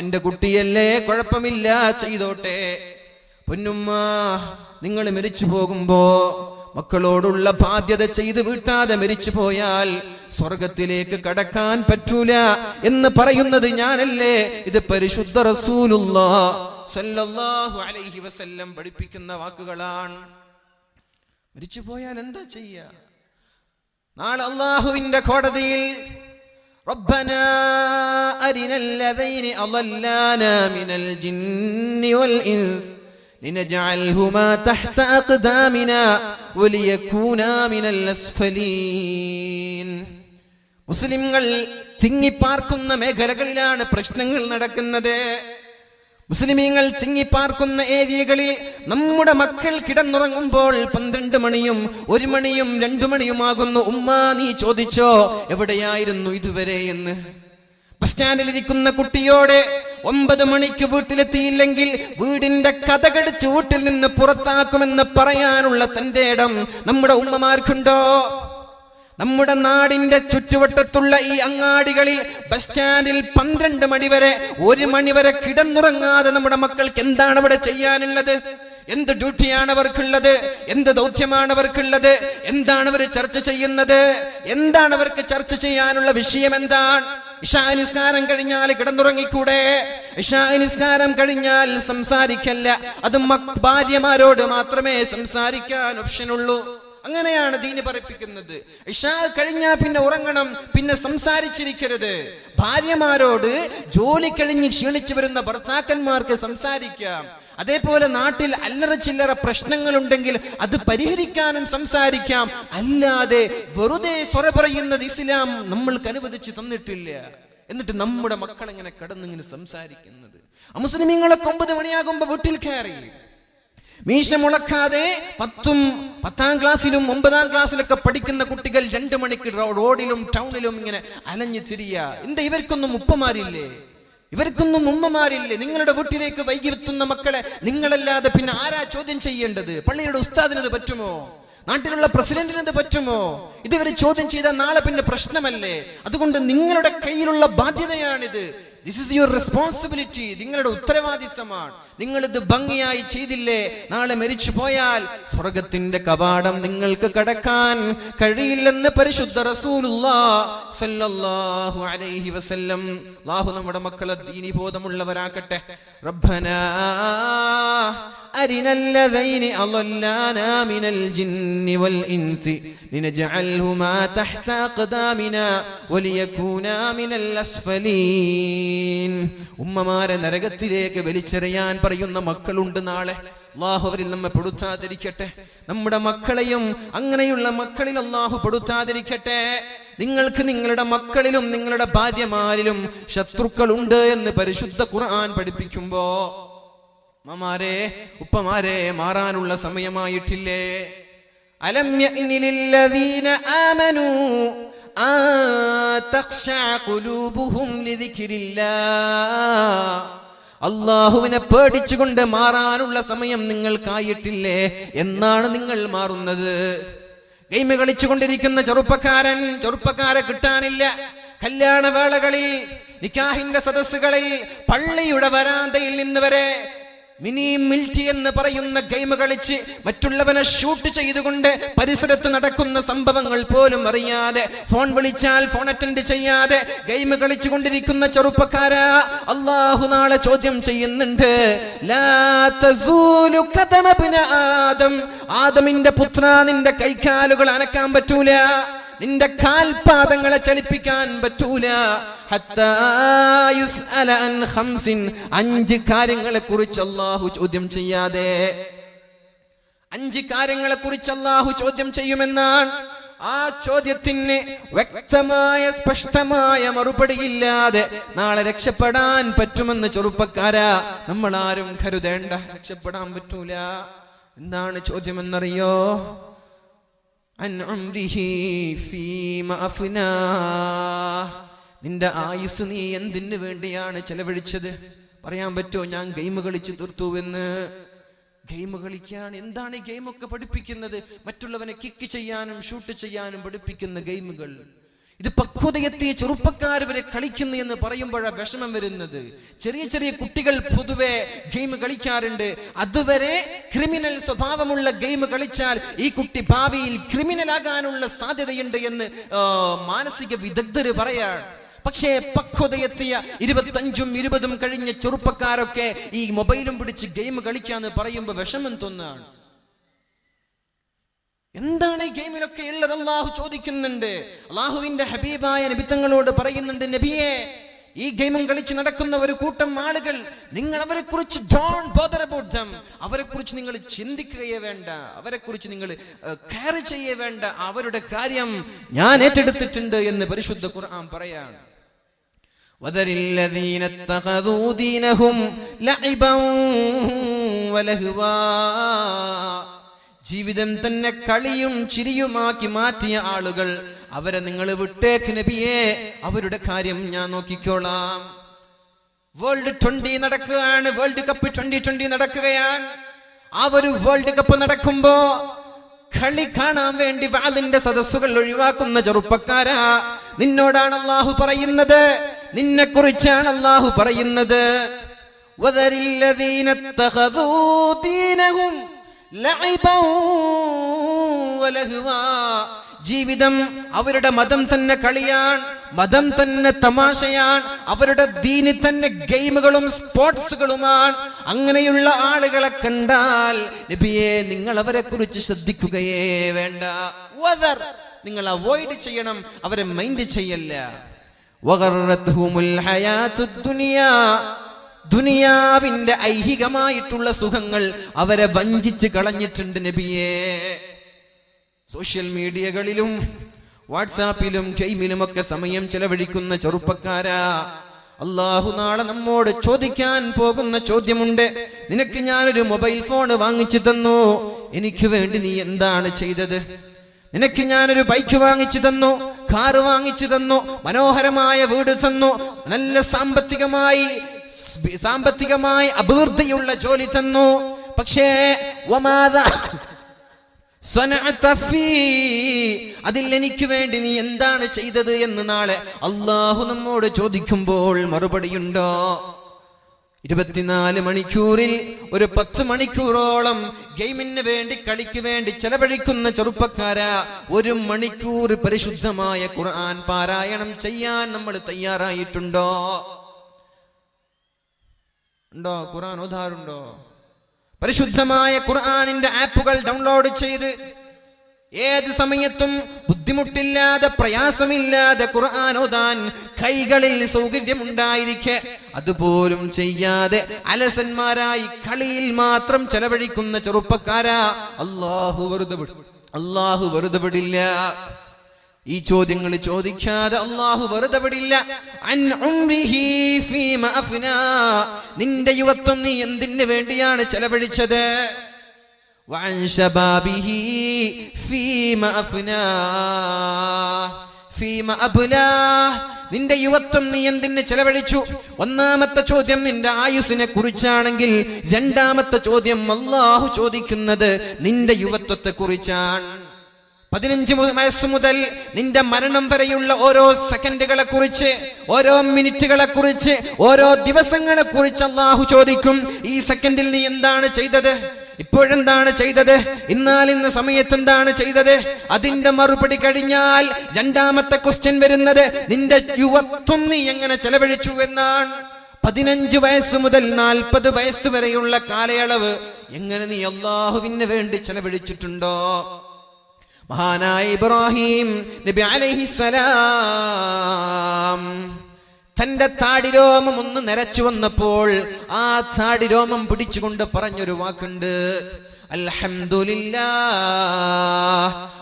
എന്റെ കുട്ടിയല്ലേ, കുഴപ്പമില്ല, ചെയ്തോട്ടെ. പൊന്നുമ്മ, നിങ്ങൾ മരിച്ചു പോകുമ്പോ മക്കളോടുള്ള ബാധ്യത ചെയ്ത് വീട്ടാതെ മരിച്ചു പോയാൽ സ്വർഗത്തിലേക്ക് കടക്കാൻ പറ്റൂല എന്ന് പറയുന്നത് ഞാനല്ലേ? ഇത് പരിശുദ്ധ റസൂലുള്ളാഹി സ്വല്ലല്ലാഹു അലൈഹി വസല്ലം പഠിപ്പിക്കുന്ന വാക്കുകളാണ്. മരിച്ചു പോയാൽ എന്താ ചെയ്യാ? നാളെ അല്ലാഹുവിന്റെ കോടതിയിൽ റബ്ബനാ അരിനൽ ലദൈനി അളല്ലാനാ മിനൽ ജിന്നി വൽ ഇൻസ് ലിനജഅൽഹുമാ തഹ്ത അഖ്ദാമിനാ വലിയകൂനാ മിനൽ അസ്ഫലീൻ. മുസ്ലിംകൾ തിങ്ങിപ്പാർക്കുന്ന മേഖലകളിലാണ് പ്രശ്നങ്ങൾ നടക്കുന്നത്. മുസ്ലിമീങ്ങൾ തിങ്ങിപ്പാർക്കുന്ന ഏരിയകളിൽ നമ്മുടെ മക്കൾ കിടന്നുറങ്ങുമ്പോൾ 12 മണിയും 1 മണിയും 2 മണിയുമാകുന്നു. ഉമ്മ, നീ ചോദിച്ചോ എവിടെയായിരുന്നു ഇതുവരെ എന്ന്? ബസ് സ്റ്റാൻഡിലിരിക്കുന്ന കുട്ടിയോട് 9 മണിക്ക് വീട്ടിലെത്തിയില്ലെങ്കിൽ വീടിന്റെ കതകടിച്ച് വീട്ടിൽ നിന്ന് പുറത്താക്കുമെന്ന് പറയാനുള്ള തന്റെ ഇടം നമ്മുടെ ഉമ്മമാർക്കുണ്ടോ? നമ്മുടെ നാടിന്റെ ചുറ്റുവട്ടത്തുള്ള ഈ അങ്ങാടികളിൽ ബസ് സ്റ്റാൻഡിൽ 12 മണി വരെ 1 മണി വരെ കിടന്നുറങ്ങാതെ നമ്മുടെ മക്കൾക്ക് എന്താണ് അവിടെ ചെയ്യാനുള്ളത്? എന്ത് ഡ്യൂട്ടിയാണ് അവർക്കുള്ളത്? എന്ത് ദൗത്യമാണ് അവർക്കുള്ളത്? എന്താണ് അവർ ചർച്ച ചെയ്യുന്നത്? എന്താണ് അവർക്ക് ചർച്ച ചെയ്യാനുള്ള വിഷയം? എന്താണ്? ഇശാ നിസ്കാരം കഴിഞ്ഞാൽ കിടന്നുറങ്ങിക്കൂടെ? ഇശാ നിസ്കാരം കഴിഞ്ഞാൽ സംസാരിക്കല്ല, അത് ഭാര്യമാരോട് മാത്രമേ സംസാരിക്കാൻ ഓപ്ഷനുള്ളൂ. അങ്ങനെയാണ് ദീന് പഠിപ്പിക്കുന്നത്. ഇശാ കഴിഞ്ഞാൽ പിന്നെ ഉറങ്ങണം, പിന്നെ സംസാരിച്ചിരിക്കരുത്. ഭാര്യമാരോട് ജോലി കഴിഞ്ഞ് ക്ഷീണിച്ചു വരുന്ന ഭർത്താക്കന്മാർക്ക് സംസാരിക്കാം. അതേപോലെ നാട്ടിൽ അല്ലറ ചില്ലറ പ്രശ്നങ്ങളുണ്ടെങ്കിൽ അത് പരിഹരിക്കാനും സംസാരിക്കാം. അല്ലാതെ വെറുതെ സ്വര പറയുന്നത് ഇസ്ലാം നമ്മൾക്ക് അനുവദിച്ച് തന്നിട്ടില്ല. എന്നിട്ട് നമ്മുടെ മക്കൾ എങ്ങനെ കടന്നിങ്ങനെ സംസാരിക്കുന്നത്? മുസ്ലിമീങ്ങളൊക്കെ 9 മണിയാകുമ്പോ വീട്ടിൽ കയറി മീശ മുളക്കാതെ 10ാം ക്ലാസ്സിലും 9ാം ക്ലാസ്സിലൊക്കെ പഠിക്കുന്ന കുട്ടികൾ 2 മണിക്ക് റോഡിലും ടൗണിലും ഇങ്ങനെ അലഞ്ഞു തിരിയ. എന്താ ഇവർക്കൊന്നും ഉപ്പമാരില്ലേ? ഇവർക്കൊന്നും ഉമ്മമാരില്ലേ? നിങ്ങളുടെ വീട്ടിലേക്ക് വൈകി എത്തുന്ന മക്കളെ നിങ്ങളല്ലാതെ പിന്നെ ആരാ ചോദ്യം ചെയ്യേണ്ടത്? പള്ളിയുടെ ഉസ്താദിനത് പറ്റുമോ? നാട്ടിലുള്ള പ്രസിഡന്റിനത് പറ്റുമോ? ഇതുവർ ചോദ്യം ചെയ്താൽ നാളെ പിന്നെ പ്രശ്നമല്ലേ? അതുകൊണ്ട് നിങ്ങളുടെ കയ്യിലുള്ള ബാധ്യതയാണിത്. This is your responsibility. നിങ്ങളുടെ ഉത്തരവാദിത്തമാണ്. നിങ്ങൾ ഇത് ഭംഗിയായി ചെയ്തില്ലേ, നാളെ മരിച്ചു പോയാൽ സ്വർഗത്തിന്റെ കവാടം നിങ്ങൾക്ക് കടക്കാൻ കഴിയില്ലെന്ന് പരിശുദ്ധ റസൂലുള്ളാഹി സ്വല്ലല്ലാഹു അലൈഹി വസല്ലം. അല്ലാഹു നമ്മുടെ മക്കളെ ദീനി ബോധമുള്ളവരാക്കട്ടെ. റബ്ബനാ അരിനല്ലദൈനി അളല്ലാനാ മിനൽ ജിന്നി വൽ ഇൻസി ലിനജഅൽഹുമാ തഹ്ത അഖ്ദാമിനാ വലിയകൂനാ മിനൽ അസ്ഫലീൻ. ഉമ്മമാരെ നരകത്തിലേക്ക് വലിച്ചെറിയാൻ പറയുന്ന മക്കളുണ്ട് നാളെ. അല്ലാഹു അവരിൽ നമ്മെ പെടുത്താതിരിക്കട്ടെ. നമ്മുടെ മക്കളെയും അങ്ങനെയുള്ള മക്കളിൽ അല്ലാഹു പെടുത്താതിരിക്കട്ടെ. നിങ്ങൾക്ക് നിങ്ങളുടെ മക്കളിലും നിങ്ങളുടെ ഭാര്യമാരിലും ശത്രുക്കളുണ്ട് എന്ന് പരിശുദ്ധ ഖുർആൻ പഠിപ്പിക്കുമ്പോ ഉമ്മമാരെ ഉപ്പമാരെ മാറാനുള്ള സമയമായിട്ടില്ലേ? അലം യഅ്നി ലില്ലദീന ആമനൂ തഖ്ശഅ ഖുലൂബുഹും ലിദിക്രില്ലാഹ്. അല്ലാഹുവിനെ പേടിച്ചുകൊണ്ട് മാറാനുള്ള സമയം നിങ്ങൾക്കായിട്ടില്ലേ? എന്നാണ് നിങ്ങൾ മാറുന്നത്? ഗെയിം കളിച്ചുകൊണ്ടിരിക്കുന്ന ചെറുപ്പക്കാരെ കിട്ടാനില്ല. കല്യാണ വേളകളിൽ, നിക്കാഹിന്റെ സദസ്സുകളിൽ, പള്ളിയുടെ വരാന്തയിൽ നിന്ന് വരെ മിനി മിൽറ്റി എന്ന് പറയുന്ന ഗെയിം കളിച്ച് മറ്റുള്ളവനെ ഷൂട്ട് ചെയ്തുകൊണ്ട് പരിസരത്ത് നടക്കുന്ന സംഭവങ്ങൾ പോലും അറിയാതെ, ഫോൺ വിളിച്ചാൽ ഫോൺ അറ്റൻഡ് ചെയ്യാതെ ഗെയിം കളിച്ചുകൊണ്ടിരിക്കുന്ന ചെറുപ്പക്കാരാ, അല്ലാഹു നാളെ ചോദ്യം ചെയ്യുന്നുണ്ട്. ലാ തസൂലു ഖദമ ഇബ്ന ആദം. ആദമിന്റെ പുത്ര, നിന്റെ കൈകാലുകൾ അനക്കാൻ പറ്റൂല, നിന്റെ കാൽപാദങ്ങളെ ചലിപ്പിക്കാൻ പറ്റൂല. ഹത്താ യുസ്അല അൻ ഖംസിൻ. 5 കാര്യങ്ങളെ കുറിച്ച് അല്ലാഹു ചോദ്യം ചെയ്യാതെ. 5 കാര്യങ്ങളെ കുറിച്ച് അല്ലാഹു ചോദ്യം ചെയ്യുമെന്നാണ്. ആ ചോദ്യത്തിന് വ്യക്തമായ സ്പഷ്ടമായ മറുപടിയില്ലാതെ നാളെ രക്ഷപ്പെടാൻ പറ്റുമെന്ന് ചെറുപ്പക്കാരാ നമ്മൾ ആരും കരുതേണ്ട. രക്ഷപ്പെടാൻ പറ്റൂല. എന്താണ് ചോദ്യമെന്നറിയോ? അൻ ഉംരിഹി ഫീമ അഫ്നാ. നിന്റെ ആയുസ് നീ എന്തിനു വേണ്ടിയാണ് ചെലവഴിച്ചത്? പറയാൻ പറ്റുമോ ഞാൻ ഗെയിം കളിച്ച് തീർത്തുവെന്ന്? ഗെയിം കളിക്കാൻ എന്താണ് ഈ ഗെയിമൊക്കെ പഠിപ്പിക്കുന്നത്? മറ്റുള്ളവനെ കിക്ക് ചെയ്യാനും ഷൂട്ട് ചെയ്യാനും പഠിപ്പിക്കുന്ന ഗെയിമുകൾ. ഇത് പക്വതയെത്തിയ ചെറുപ്പക്കാർ വരെ കളിക്കുന്നു എന്ന് പറയുമ്പോഴാണ് വിഷമം വരുന്നത്. ചെറിയ ചെറിയ കുട്ടികൾ പൊതുവെ ഗെയിം കളിക്കാറുണ്ട്. അതുവരെ ക്രിമിനൽ സ്വഭാവമുള്ള ഗെയിം കളിച്ചാൽ ഈ കുട്ടി ഭാവിയിൽ ക്രിമിനൽ ആകാനുള്ള സാധ്യതയുണ്ട് എന്ന് മാനസിക വിദഗ്ധര് പറയാണ്. പക്ഷേ പക്വതയെത്തിയ 25ഉം 20ഉം കഴിഞ്ഞ ചെറുപ്പക്കാരൊക്കെ ഈ മൊബൈലും പിടിച്ച് ഗെയിം കളിക്കാന്ന് പറയുമ്പോൾ വിഷമം തോന്നുകയാണ്. എന്താണ് ഈ ഗെയിമിലൊക്കെ ഉള്ളത്? അല്ലാഹു ചോദിക്കുന്നുണ്ട്. അല്ലാഹുവിന്റെ ഹബീബായ നബി തങ്ങളോട് പറയുന്നുണ്ട്, നബിയെ, ഈ ഗെയിമും കളിച്ച് നടക്കുന്ന ഒരു കൂട്ടം ആളുകൾ, നിങ്ങൾ അവരെ കുറിച്ച് ഡോണ്ട് ബോദർ അബൌട്ട് ദം. അവരെ കുറിച്ച് നിങ്ങൾ ചിന്തിക്കുകയേ വേണ്ട, അവരെ കുറിച്ച് നിങ്ങൾ കെയർ ചെയ്യേ വേണ്ട. അവരുടെ കാര്യം ഞാൻ ഏറ്റെടുത്തിട്ടുണ്ട് എന്ന് പരിശുദ്ധ ഖുർആൻ പറയാണ്. വദരില്ലദീന തഖദൂ ദീനഹും ലഇബൻ വലഹ്വാ. ജീവിതം തന്നെ കളിയും ചിരിയുമാക്കി മാറ്റിയ ആളുകൾ, അവരെ നിങ്ങൾ വിട്ടേക്ക് നബിയെ, അവരുടെ കാര്യം ഞാൻ നോക്കിക്കോളാം. വേൾഡ് 20 നടക്കുകയാണ്. വേൾഡ് കപ്പ് 2020 നടക്കുകയാണ്. ആ ഒരു വേൾഡ് കപ്പ് നടക്കുമ്പോ കളി കാണാൻ വേണ്ടി വാളിന്റെ സദസ്സുകൾ ഒഴിവാക്കുന്ന ചെറുപ്പക്കാരാ, നിന്നോടാണ് അല്ലാഹു പറയുന്നത്, നിന്നെ കുറിച്ചാണ് അല്ലാഹു പറയുന്നത്. വദരില്ലദീന തഖദൂ ദീനഹും ലഇബൻ വലഹ്വാ. ജീവിതം അവരുടെ മതം തന്നെ കളിയാണ്, മതം തന്നെ തമാശയാണ്, അവരുടെ ദീനി തന്നെ ഗെയിമുകളും സ്പോർട്സുകളുമാണ്. അങ്ങനെയുള്ള ആളുകളെ കണ്ടാൽ നബിയെ നിങ്ങൾ അവരെ കുറിച്ച് ശ്രദ്ധിക്കുകയേ വേണ്ട. നിങ്ങൾ അവോയ്ഡ് ചെയ്യണം, അവരെ മൈൻഡ് ചെയ്യല്ല. ദുനിയാവിന്റെ ഐഹികമായിട്ടുള്ള സുഖങ്ങൾ അവരെ വഞ്ചിച്ച് കളഞ്ഞിട്ടുണ്ട് നബിയേ. സോഷ്യൽ മീഡിയകളിലും വാട്സാപ്പിലും ഗെയിമിലുമൊക്കെ സമയം ചെലവഴിക്കുന്ന ചെറുപ്പക്കാരാ, അല്ലാഹു നാളെ നമ്മോട് ചോദിക്കാൻ പോകുന്ന ചോദ്യമുണ്ട്. നിനക്ക് ഞാനൊരു മൊബൈൽ ഫോൺ വാങ്ങിച്ചു തന്നു, എനിക്ക് വേണ്ടി നീ എന്താണ് ചെയ്തത്? നിനക്ക് ഞാനൊരു ബൈക്ക് വാങ്ങിച്ചു തന്നു, കാറ് വാങ്ങിച്ചു തന്നു, മനോഹരമായ വീട് തന്നു, നല്ല സാമ്പത്തികമായി അഭിവൃദ്ധിയുള്ള ജോലി തന്നു. പക്ഷേ അതിൽ എനിക്ക് വേണ്ടി നീ എന്താണ് ചെയ്തത് എന്ന് നാളെ അല്ലാഹു നമ്മോട് ചോദിക്കുമ്പോൾ മറുപടിയുണ്ടോ? 24 മണിക്കൂറിൽ ഒരു 10 മണിക്കൂറോളം ഗെയിമിന് വേണ്ടി, കളിക്ക് വേണ്ടി ചെലവഴിക്കുന്ന ചെറുപ്പക്കാരാ, 1 മണിക്കൂർ പരിശുദ്ധമായ ഖുർആൻ പാരായണം ചെയ്യാൻ നമ്മൾ തയ്യാറായിട്ടുണ്ടോ? ഉണ്ടോ? ഖുർആൻ ഓതാറുണ്ടോ? പരിശുദ്ധമായ ഖുർആനിന്റെ ആപ്പുകൾ ഡൗൺലോഡ് ചെയ്ത് ഏത് സമയത്തും ബുദ്ധിമുട്ടില്ലാതെ പ്രയാസമില്ലാതെ ഖുർആൻ ഓതാൻ കൈകളിൽ സൗകര്യമുണ്ടായിരിക്കെ അതുപോലും ചെയ്യാതെ അലസന്മാരായി കളിയിൽ മാത്രം ചെലവഴിക്കുന്ന ചെറുപ്പക്കാരാ, അല്ലാഹു വെറുതെ വിടില്ല. ഈ ചോദ്യങ്ങൾ ചോദിക്കാതെ അല്ലാഹു വെറുതെ വിടില്ല. നിന്റെ യുവത്വം നീ എന്തിനു വേണ്ടിയാണ് ചെലവഴിച്ചത്? നിന്റെ യുവത്വം നീ എന്തിന് ചെലവഴിച്ചു? ഒന്നാമത്തെ ചോദ്യം നിന്റെ ആയുസ്സിനെ കുറിച്ചാണെങ്കിൽ, രണ്ടാമത്തെ ചോദ്യം അല്ലാഹു ചോദിക്കുന്നത് നിന്റെ യുവത്വത്തെ കുറിച്ചാണ്. 15 വയസ്സ് മുതൽ നിന്റെ മരണം വരെയുള്ള ഓരോ സെക്കൻഡുകളെ കുറിച്ച്, ഓരോ മിനിറ്റുകളെ കുറിച്ച്, ഓരോ ദിവസങ്ങളെ കുറിച്ച് അല്ലാഹു ചോദിക്കും. ഈ സെക്കൻഡിൽ നീ എന്താണ് ചെയ്തത്? ഇപ്പോഴെന്താണ് ചെയ്തത്? ഇന്ന സമയത്ത് എന്താണ് ചെയ്തത്? അതിന്റെ മറുപടി കഴിഞ്ഞാൽ രണ്ടാമത്തെ ക്വസ്റ്റ്യൻ വരുന്നത് നിന്റെ യുവത്വം നീ എങ്ങനെ ചെലവഴിച്ചു എന്നാണ്. 15 വയസ്സ് മുതൽ 40 വയസ്സ് വരെയുള്ള കാലയളവ് എങ്ങനെ നീ അല്ലാഹുവിന് വേണ്ടി ചെലവഴിച്ചിട്ടുണ്ടോ? മഹാനായ ഇബ്രാഹിം നബി അലൈഹിസ്സലാം തന്റെ താടിരോമം ഒന്ന് നരച്ചു വന്നപ്പോൾ ആ താടിരോമം പിടിച്ചുകൊണ്ട് പറഞ്ഞൊരു വാക്കുണ്ട്, അൽഹംദുലില്ലാഹ്,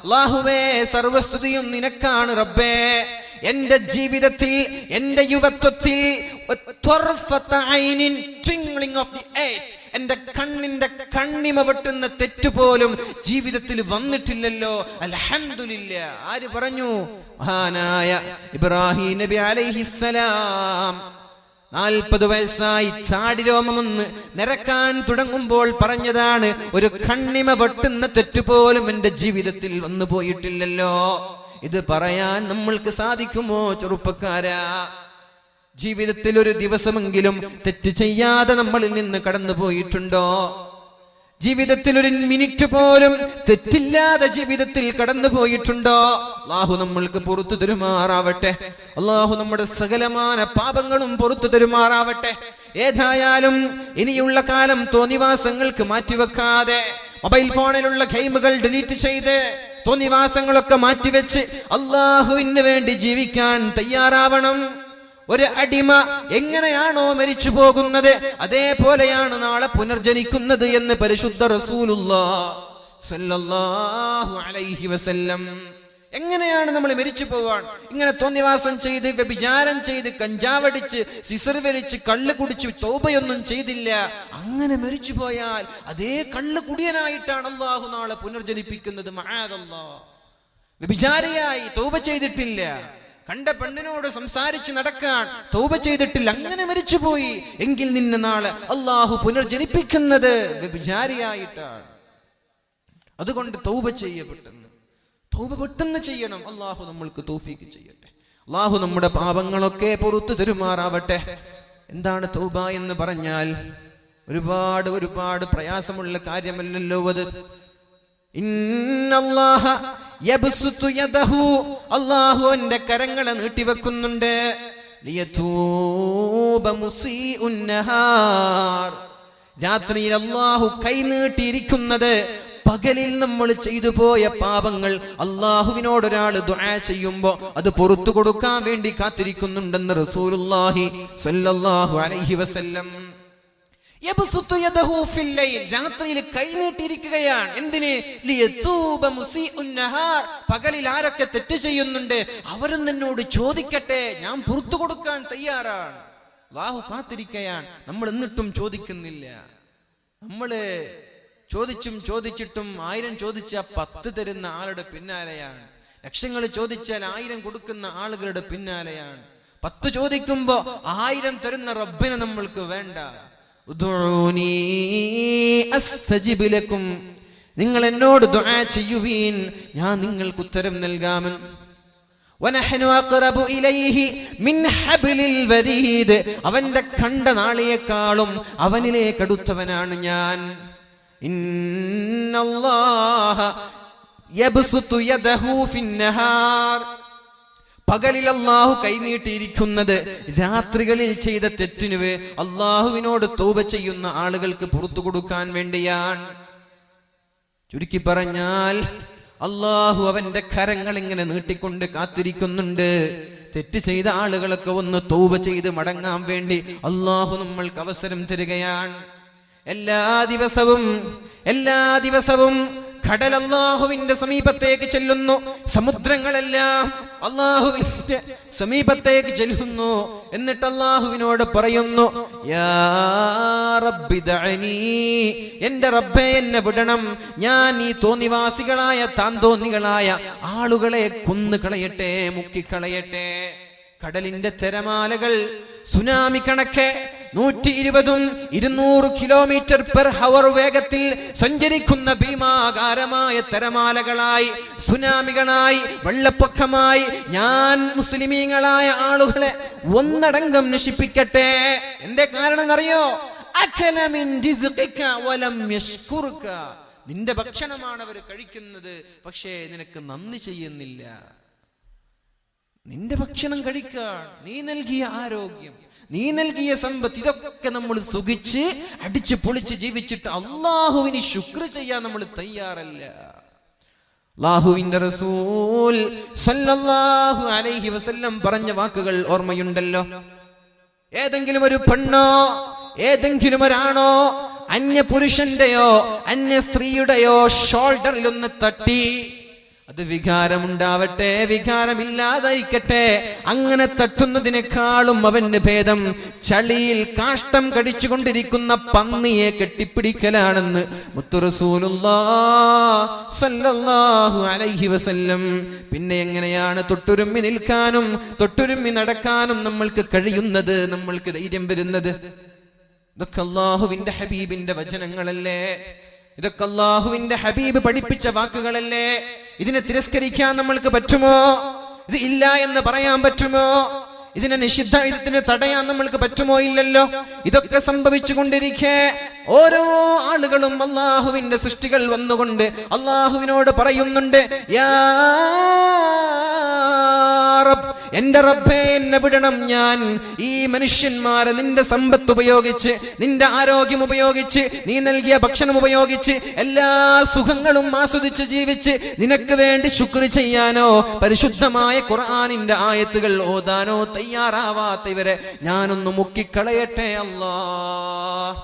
അല്ലാഹുവേ സർവസ്തുതിയും നിനക്കാണ് റബ്ബേ. എന്റെ ജീവിതത്തിൽ, എന്റെ യുവത്വത്തിൽ എന്റെ കണ്ണിന്റെ കണ്ണിമ വെട്ടുന്ന തെറ്റുപോലും ജീവിതത്തിൽ വന്നിട്ടില്ലല്ലോ. അൽഹംദുലില്ലാഹ്. ആര് പറഞ്ഞു? മഹാനായ ഇബ്രാഹിം നബി അലൈഹിസ്സലാം 40 വയസ്സായി ചാടിരോമമൊന്ന് നിരക്കാൻ തുടങ്ങുമ്പോൾ പറഞ്ഞതാണ്, ഒരു കണ്ണിമ വെട്ടുന്ന തെറ്റുപോലും എന്റെ ജീവിതത്തിൽ വന്നു പോയിട്ടില്ലല്ലോ. ഇത് പറയാൻ നമ്മൾക്ക് സാധിക്കുമോ ചെറുപ്പക്കാരാ? ജീവിതത്തിൽ ഒരു ദിവസമെങ്കിലും തെറ്റ് ചെയ്യാതെ നമ്മളിൽ നിന്ന് കടന്നു പോയിട്ടുണ്ടോ? ജീവിതത്തിൽ ഒരു മിനിറ്റ് പോലും തെറ്റില്ലാതെ ജീവിതത്തിൽ കടന്നു പോയിട്ടുണ്ടോ? അല്ലാഹു നമ്മൾക്ക് പുറത്തു തരുമാറാവട്ടെ. അല്ലാഹു നമ്മുടെ സകലമായ പാപങ്ങളും പുറത്തു തരുമാറാവട്ടെ. ഏതായാലും ഇനിയുള്ള കാലം തോന്നിവാസങ്ങൾക്ക് മാറ്റിവെക്കാതെ, മൊബൈൽ ഫോണിലുള്ള ഗെയിമുകൾ ഡിലീറ്റ് ചെയ്ത്, തോന്നിവാസങ്ങളൊക്കെ മാറ്റിവെച്ച് അല്ലാഹുവിന് വേണ്ടി ജീവിക്കാൻ തയ്യാറാവണം. ഒരു അടിമ എങ്ങനെയാണോ മരിച്ചു പോകുന്നത് അതേപോലെയാണ് നാളെ പുനർജനിക്കുന്നത് എന്ന് പരിശുദ്ധ റസൂലുള്ളാഹി സ്വല്ലല്ലാഹു അലൈഹി വസല്ലം. എങ്ങനെയാണ് നമ്മൾ മരിച്ചു പോവാൻ? ഇങ്ങനെ തോന്നിവാസം ചെയ്ത്, വ്യഭിചാരം ചെയ്ത്, കഞ്ചാവടിച്ച്, സിസർ വലിച്ച്, കള്ള് കുടിച്ച്, തൗബയൊന്നും ചെയ്തില്ല, അങ്ങനെ മരിച്ചു പോയാൽ അതേ കള്ള് കുടിയനായിട്ടാണ് അല്ലാഹു നാളെ പുനർജനിപ്പിക്കുന്നത്. മഅദല്ലാഹ്. വ്യഭിചാരിയായി തൗബ ചെയ്തിട്ടില്ല, കണ്ട പെണ്ണിനോട് സംസാരിച്ച് നടക്കാൻ തൗബ ചെയ്തിട്ടില്ല, അങ്ങനെ മരിച്ചുപോയി എങ്കിൽ നിന്നെ നാളെ അല്ലാഹു പുനർജനിപ്പിക്കുന്നത് വ്യഭിചാരിയായിട്ടാണ്. അതുകൊണ്ട് തൗബ പെട്ടെന്ന് ചെയ്യണം. അല്ലാഹു നമ്മൾക്ക് തൗഫീഖ് ചെയ്യട്ടെ. അല്ലാഹു നമ്മുടെ പാപങ്ങളൊക്കെ പുറത്തു തരുമാറാവട്ടെ. എന്താണ് തൗബ എന്ന് പറഞ്ഞാൽ ഒരുപാട് പ്രയാസമുള്ള കാര്യമല്ലല്ലോ അത്. ഇന്നല്ലാഹ യബ്സുതു യദഹു, അല്ലാഹു അവന്റെ കരങ്ങളെ നീട്ടിവെക്കുന്നുണ്ട്. ലിയതൂബ മുസീഉൻ നഹാർ, രാത്രിയിൽ അല്ലാഹു കൈ നീട്ടിയിരിക്കുന്നത് പകലിൽ നമ്മൾ ചെയ്തു പോയ പാപങ്ങൾ അല്ലാഹുവിനോട് ഒരാൾ ദുആ ചെയ്യുമ്പോൾ അത് പുറത്തു കൊടുക്കാൻ വേണ്ടി കാത്തിരിക്കുന്നുണ്ടെന്ന് റസൂലുള്ളാഹി സ്വല്ലല്ലാഹു അലൈഹി വസല്ലം. യബ്സുതു യദഹു ഫിൽ ലൈൽ, രാത്രിയിൽ കൈനീട്ടിയിരിക്കുകയാണ്. എന്തിന്? ലിയതൂബ മുസീഉൻ നഹാർ, പകലിൽ ആരൊക്കെ തെറ്റ് ചെയ്യുന്നുണ്ട് അവരും എന്നോട് ചോദിക്കട്ടെ, ഞാൻ പുറത്തു കൊടുക്കാൻ തയ്യാറാണ്. അല്ലാഹു കാത്തിരിക്കുകയാണ്. നമ്മൾ എന്നിട്ടും ചോദിക്കുന്നില്ല. നമ്മള് ചോദിച്ചിട്ടും 1000 ചോദിച്ചാൽ 10 തരുന്ന ആളുടെ പിന്നാലെയാണ്. ലക്ഷങ്ങൾ ചോദിച്ചാൽ 1000 കൊടുക്കുന്ന ആളുകളുടെ പിന്നാലെയാണ്. 10 ചോദിക്കുമ്പോ 1000 തരുന്ന റബ്ബിനെ നമ്മൾക്ക് വേണ്ട. ഉദ്ഉനി അസ്തജിബ് ലക്കും, നിങ്ങൾ എന്നോട് ദുആ ചെയ്യുവീൻ, ഞാൻ നിങ്ങൾക്ക് ഉത്തരം നൽകാമെന്ന്. വനഹ്നു അഖ്റബു ഇലൈഹി മിൻ ഹബ്ലിൽ വരീദ്, അവന്റെ കണ്ടനാളിയേക്കാളും അവനിലേക്ക് അടുത്തവനാണ് ഞാൻ. ഇന്നല്ലാഹ യബ്സുതു യദഹു ഫിന്നഹാർ, പകലിൽ അല്ലാഹു കൈനീട്ടിയിരിക്കുന്നത് രാത്രികളിൽ ചെയ്ത തെറ്റിന് അല്ലാഹുവിനോട് തൗബ ചെയ്യുന്ന ആളുകൾക്ക് പുറത്തു കൊടുക്കാൻ വേണ്ടിയാണ്. ചുരുക്കി പറഞ്ഞാൽ അല്ലാഹു അവന്റെ കരങ്ങൾ ഇങ്ങനെ നീട്ടിക്കൊണ്ട് കാത്തിരിക്കുന്നുണ്ട്. തെറ്റ് ചെയ്ത ആളുകളൊക്കെ ഒന്ന് തൗബ ചെയ്ത് മടങ്ങാൻ വേണ്ടി അല്ലാഹു നമ്മൾക്ക് അവസരം തരികയാണ്. എല്ലാ ദിവസവും കടൽ അല്ലാഹുവിന്റെ സമീപത്തേക്ക് ചെല്ലുന്നു, സമുദ്രങ്ങളെല്ലാം അല്ലാഹുവിന്റെ സമീപത്തേക്ക് ചെല്ലുന്നു. എന്നിട്ട് അല്ലാഹുവിനോട് പറയുന്നു, യാ റബ്ബി ദഅനി, എന്റെ റബ്ബേ എന്നെ വിടണം, ഞാൻ ഈ തോന്നിവാസികളായ താന്തോന്നികളായ ആളുകളെ കൊന്നുകളയട്ടെ, മുക്കിക്കളയട്ടെ. കടലിന്റെ തിരമാലകൾ സുനാമി കണക്കെ 120-200 കിലോമീറ്റർ പെർ ഹവർ വേഗത്തിൽ സഞ്ചരിക്കുന്ന ഭീമാകാരമായ തിരമാലകളായി, സുനാമികളായി, വെള്ളപ്പൊക്കമായി ഞാൻ മുസ്ലിമീങ്ങളായ ആളുകളെ ഒന്നടങ്കം നശിപ്പിക്കട്ടെ. എന്തേ കാരണം എന്നറിയോ? അഖല മിൻ റിസ്ഖിക വലം യശ്കുറുക, നിന്റെ ഭക്ഷണമാണ് അവർ കഴിക്കുന്നത്, പക്ഷേ നിനക്ക് നന്ദി ചെയ്യുന്നില്ല. നിന്റെ ഭക്ഷണം കഴിക്കാൻ, നീ നൽകിയ ആരോഗ്യം, നീ നൽകിയ സമ്പത്ത്, ഇതൊക്കെ നമ്മൾ സുഖിച്ച് അടിച്ചു പൊളിച്ച് ജീവിച്ചിട്ട് അല്ലാഹുവിന് ശുക്ർ ചെയ്യാൻ നമ്മൾ തയ്യാറല്ല. അല്ലാഹുവിന്റെ റസൂൽ സല്ലല്ലാഹു അലൈഹി വസല്ലം പറഞ്ഞ വാക്കുകൾ ഓർമ്മയുണ്ടല്ലോ. ഏതെങ്കിലും ഒരു പെണ്ണോ ഏതെങ്കിലും ഒരാണോ അന്യ പുരുഷന്റെയോ അന്യ സ്ത്രീയുടെയോ ഷോൾഡറിൽ ഒന്ന് തട്ടി, അത് വികാരമുണ്ടാവട്ടെ വികാരമില്ലാതായിക്കട്ടെ, അങ്ങനെ തട്ടുന്നതിനേക്കാളും അവന് ഭേദം ചളിയിൽ കാഷ്ടം കടിച്ചുകൊണ്ടിരിക്കുന്ന പന്നിയെ കെട്ടിപ്പിടിക്കലാണെന്ന് മുത്തു റസൂലുള്ളാഹി സ്വല്ലല്ലാഹു അലൈഹി വസല്ലം. പിന്നെ എങ്ങനെയാണ് തൊട്ടുരുമ്മി നിൽക്കാനും തൊട്ടുരുമ്മി നടക്കാനും നമ്മൾക്ക് കഴിയുന്നത്, നമ്മൾക്ക് ധൈര്യം വരുന്നത്? ഇതൊക്കെ അല്ലാഹുവിന്റെ ഹബീബിന്റെ വചനങ്ങളല്ലേ? ഇതൊക്കെ അല്ലാഹുവിന്റെ ഹബീബ് പഠിപ്പിച്ച വാക്കുകളല്ലേ? ഇതിനെ തിരസ്കരിക്കാൻ നമ്മൾക്ക് പറ്റുമോ? ഇത് ഇല്ല എന്ന് പറയാൻ പറ്റുമോ? ഇതിനെ നിഷിദ്ധത്തിന് തടയാൻ നമ്മൾക്ക് പറ്റുമോ? ഇല്ലല്ലോ. ഇതൊക്കെ സംഭവിച്ചു കൊണ്ടിരിക്കെ ഓരോ ആളുകളും അല്ലാഹുവിന്റെ സൃഷ്ടികൾ വന്നുകൊണ്ട് അല്ലാഹുവിനോട് പറയുന്നുണ്ട്, യാ റബ്ബ്, എന്റെ റബ്ബേ എന്നെ വിടണം, ഞാൻ ഈ മനുഷ്യന്മാരെ നിന്റെ സമ്പത്ത് ഉപയോഗിച്ച്, നിന്റെ ആരോഗ്യം ഉപയോഗിച്ച്, നീ നൽകിയ ഭക്ഷണം ഉപയോഗിച്ച്, എല്ലാ സുഖങ്ങളും ആസ്വദിച്ച് ജീവിച്ച് നിനക്ക് വേണ്ടി ശുക്ർ ചെയ്യാനോ പരിശുദ്ധമായ ഖുർആനിന്റെ ആയത്തുകൾ ഓതാനോ തയ്യാറാവാത്ത ഇവരെ ഞാനൊന്ന് മുക്കിക്കളയട്ടെ അല്ലാഹ്.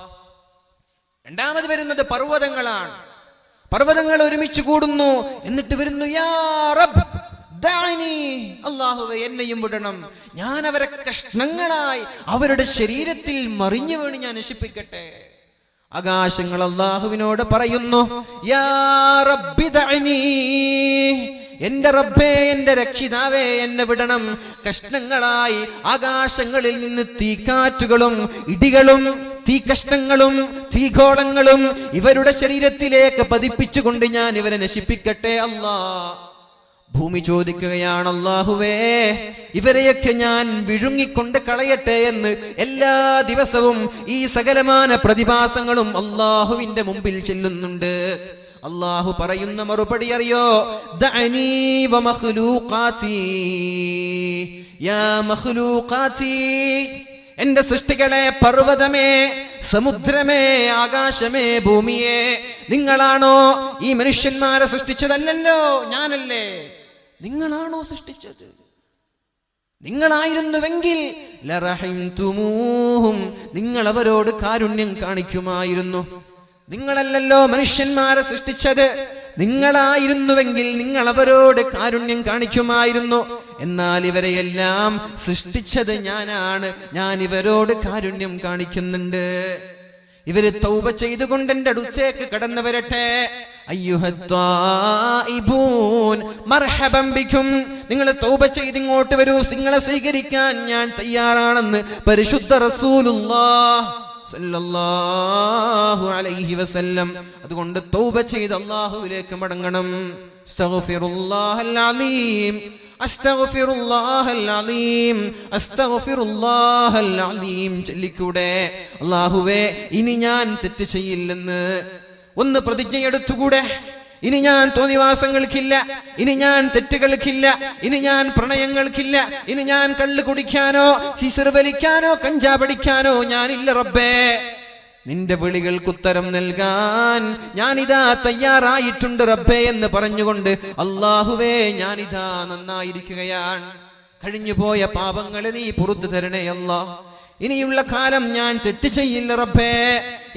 രണ്ടാമത് വരുന്നത് പർവ്വതങ്ങളാണ്. പർവ്വതങ്ങൾ ഒരുമിച്ച് കൂടുന്നു, എന്നിട്ട് വരുന്നു, യാ റബ്ബ് ദഅനി, അല്ലാഹുവേ എന്നെയും വിടണം, ഞാൻ അവരെ കഷ്ണങ്ങളായി അവരുടെ ശരീരത്തിൽ മറിഞ്ഞു വീണ് ഞാൻ നശിപ്പിക്കട്ടെ. ആകാശങ്ങൾ അല്ലാഹുവിനോട് പറയുന്നു, യാ റബ്ബി ദഅനി, എന്റെ റബ്ബേ എന്റെ രക്ഷിതാവേ എന്നെ വിടണം, കഷ്ണങ്ങളായി ആകാശങ്ങളിൽ നിന്ന് തീക്കാറ്റുകളും ഇടികളും തീകഷ്ണങ്ങളും തീഗോളങ്ങളും ഇവരുടെ ശരീരത്തിലേക്ക് പതിപ്പിച്ചുകൊണ്ട് ഞാൻ ഇവരെ നശിപ്പിക്കട്ടെ അല്ലാഹ്. ഭൂമി ചോദിക്കുകയാണ്, അല്ലാഹുവേ ഇവരെയൊക്കെ ഞാൻ വിഴുങ്ങിക്കൊണ്ട് കളയട്ടെ എന്ന്. എല്ലാ ദിവസവും ഈ സകലമാന പ്രതിഭാസങ്ങളും അല്ലാഹുവിന്റെ മുമ്പിൽ ചെല്ലുന്നുണ്ട്. അല്ലാഹു പറയുന്ന മറുപടി അറിയോ? ദഅനി വ മഖ്ലൂഖാതി യാ മഖ്ലൂഖാതി, എന്റെ സൃഷ്ടികളെ, പർവ്വതമേ, സമുദ്രമേ, ആകാശമേ, ഭൂമിയെ, നിങ്ങളാണോ ഈ മനുഷ്യന്മാരെ സൃഷ്ടിച്ചതല്ലല്ലോ, ഞാനല്ലേ. നിങ്ങളാണോ സൃഷ്ടിച്ചത്? നിങ്ങളായിരുന്നുവെങ്കിൽ ലറഹിംതുമൂഹും, നിങ്ങൾ അവരോട് കാരുണ്യം കാണിക്കുമായിരുന്നു. നിങ്ങളല്ലല്ലോ മനുഷ്യന്മാരെ സൃഷ്ടിച്ചത്. നിങ്ങളായിരുന്നുവെങ്കിൽ നിങ്ങൾ അവരോട് കാരുണ്യം കാണിക്കുമായിരുന്നു. എന്നാൽ ഇവരെയെല്ലാം സൃഷ്ടിച്ചത് ഞാനാണ്. ഞാൻ ഇവരോട് കാരുണ്യം കാണിക്കുന്നുണ്ട്. ഇവര് തൗബ ചെയ്തുകൊണ്ട് എന്റെ അടുത്തേക്ക് കടന്നു വരട്ടെ. അയ്യുഹത്തായിബൂൻ മർഹബൻ ബിക്കും, നിങ്ങൾ തൗബ ചെയ്ത് ഇങ്ങോട്ട് വരൂ, നിങ്ങളെ സ്വീകരിക്കാൻ ഞാൻ തയ്യാറാണെന്ന് പരിശുദ്ധ റസൂലുള്ളാഹ് സല്ലല്ലാഹു അലൈഹി വസല്ലം. അതുകൊണ്ട് തൗബ ചെയ്ത് അല്ലാഹുവിലേക്ക് മടങ്ങണം. അസ്തഗ്ഫിറുല്ലാഹൽ അലീം, അസ്തഗ്ഫിറുല്ലാഹൽ അലീം, അസ്തഗ്ഫിറുല്ലാഹൽ അലീം ചൊല്ലിക്കൂടെ? അല്ലാഹുവേ, ഇനി ഞാൻ തെറ്റ് ചെയ്യില്ലെന്ന് ഒന്ന് പ്രതിജ്ഞയെടുത്തുകൂടെ? ഇനി ഞാൻ തോന്നിവാസങ്ങൾക്കില്ല, ഇനി ഞാൻ തെറ്റുകൾക്കില്ല, ഇനി ഞാൻ പ്രണയങ്ങൾക്കില്ല, ഇനി ഞാൻ കള്ള് കുടിക്കാനോ സിസർ വലിക്കാനോ കഞ്ചാപടിക്കാനോ ഞാനില്ല റബ്ബേ. നിന്റെ വിളികൾക്കുത്തരം നൽകാൻ ഞാനിതാ തയ്യാറായിട്ടുണ്ട് റബ്ബേ എന്ന് പറഞ്ഞുകൊണ്ട് അല്ലാഹുവേ, ഞാനിതാ നന്നായിരിക്കുകയാണ്. കഴിഞ്ഞുപോയ പാപങ്ങളെ നീ പുറത്തു തരണേ അല്ലാഹ്. ഇനിയുള്ള കാലം ഞാൻ തെറ്റ് ചെയ്യില്ല റബ്ബേ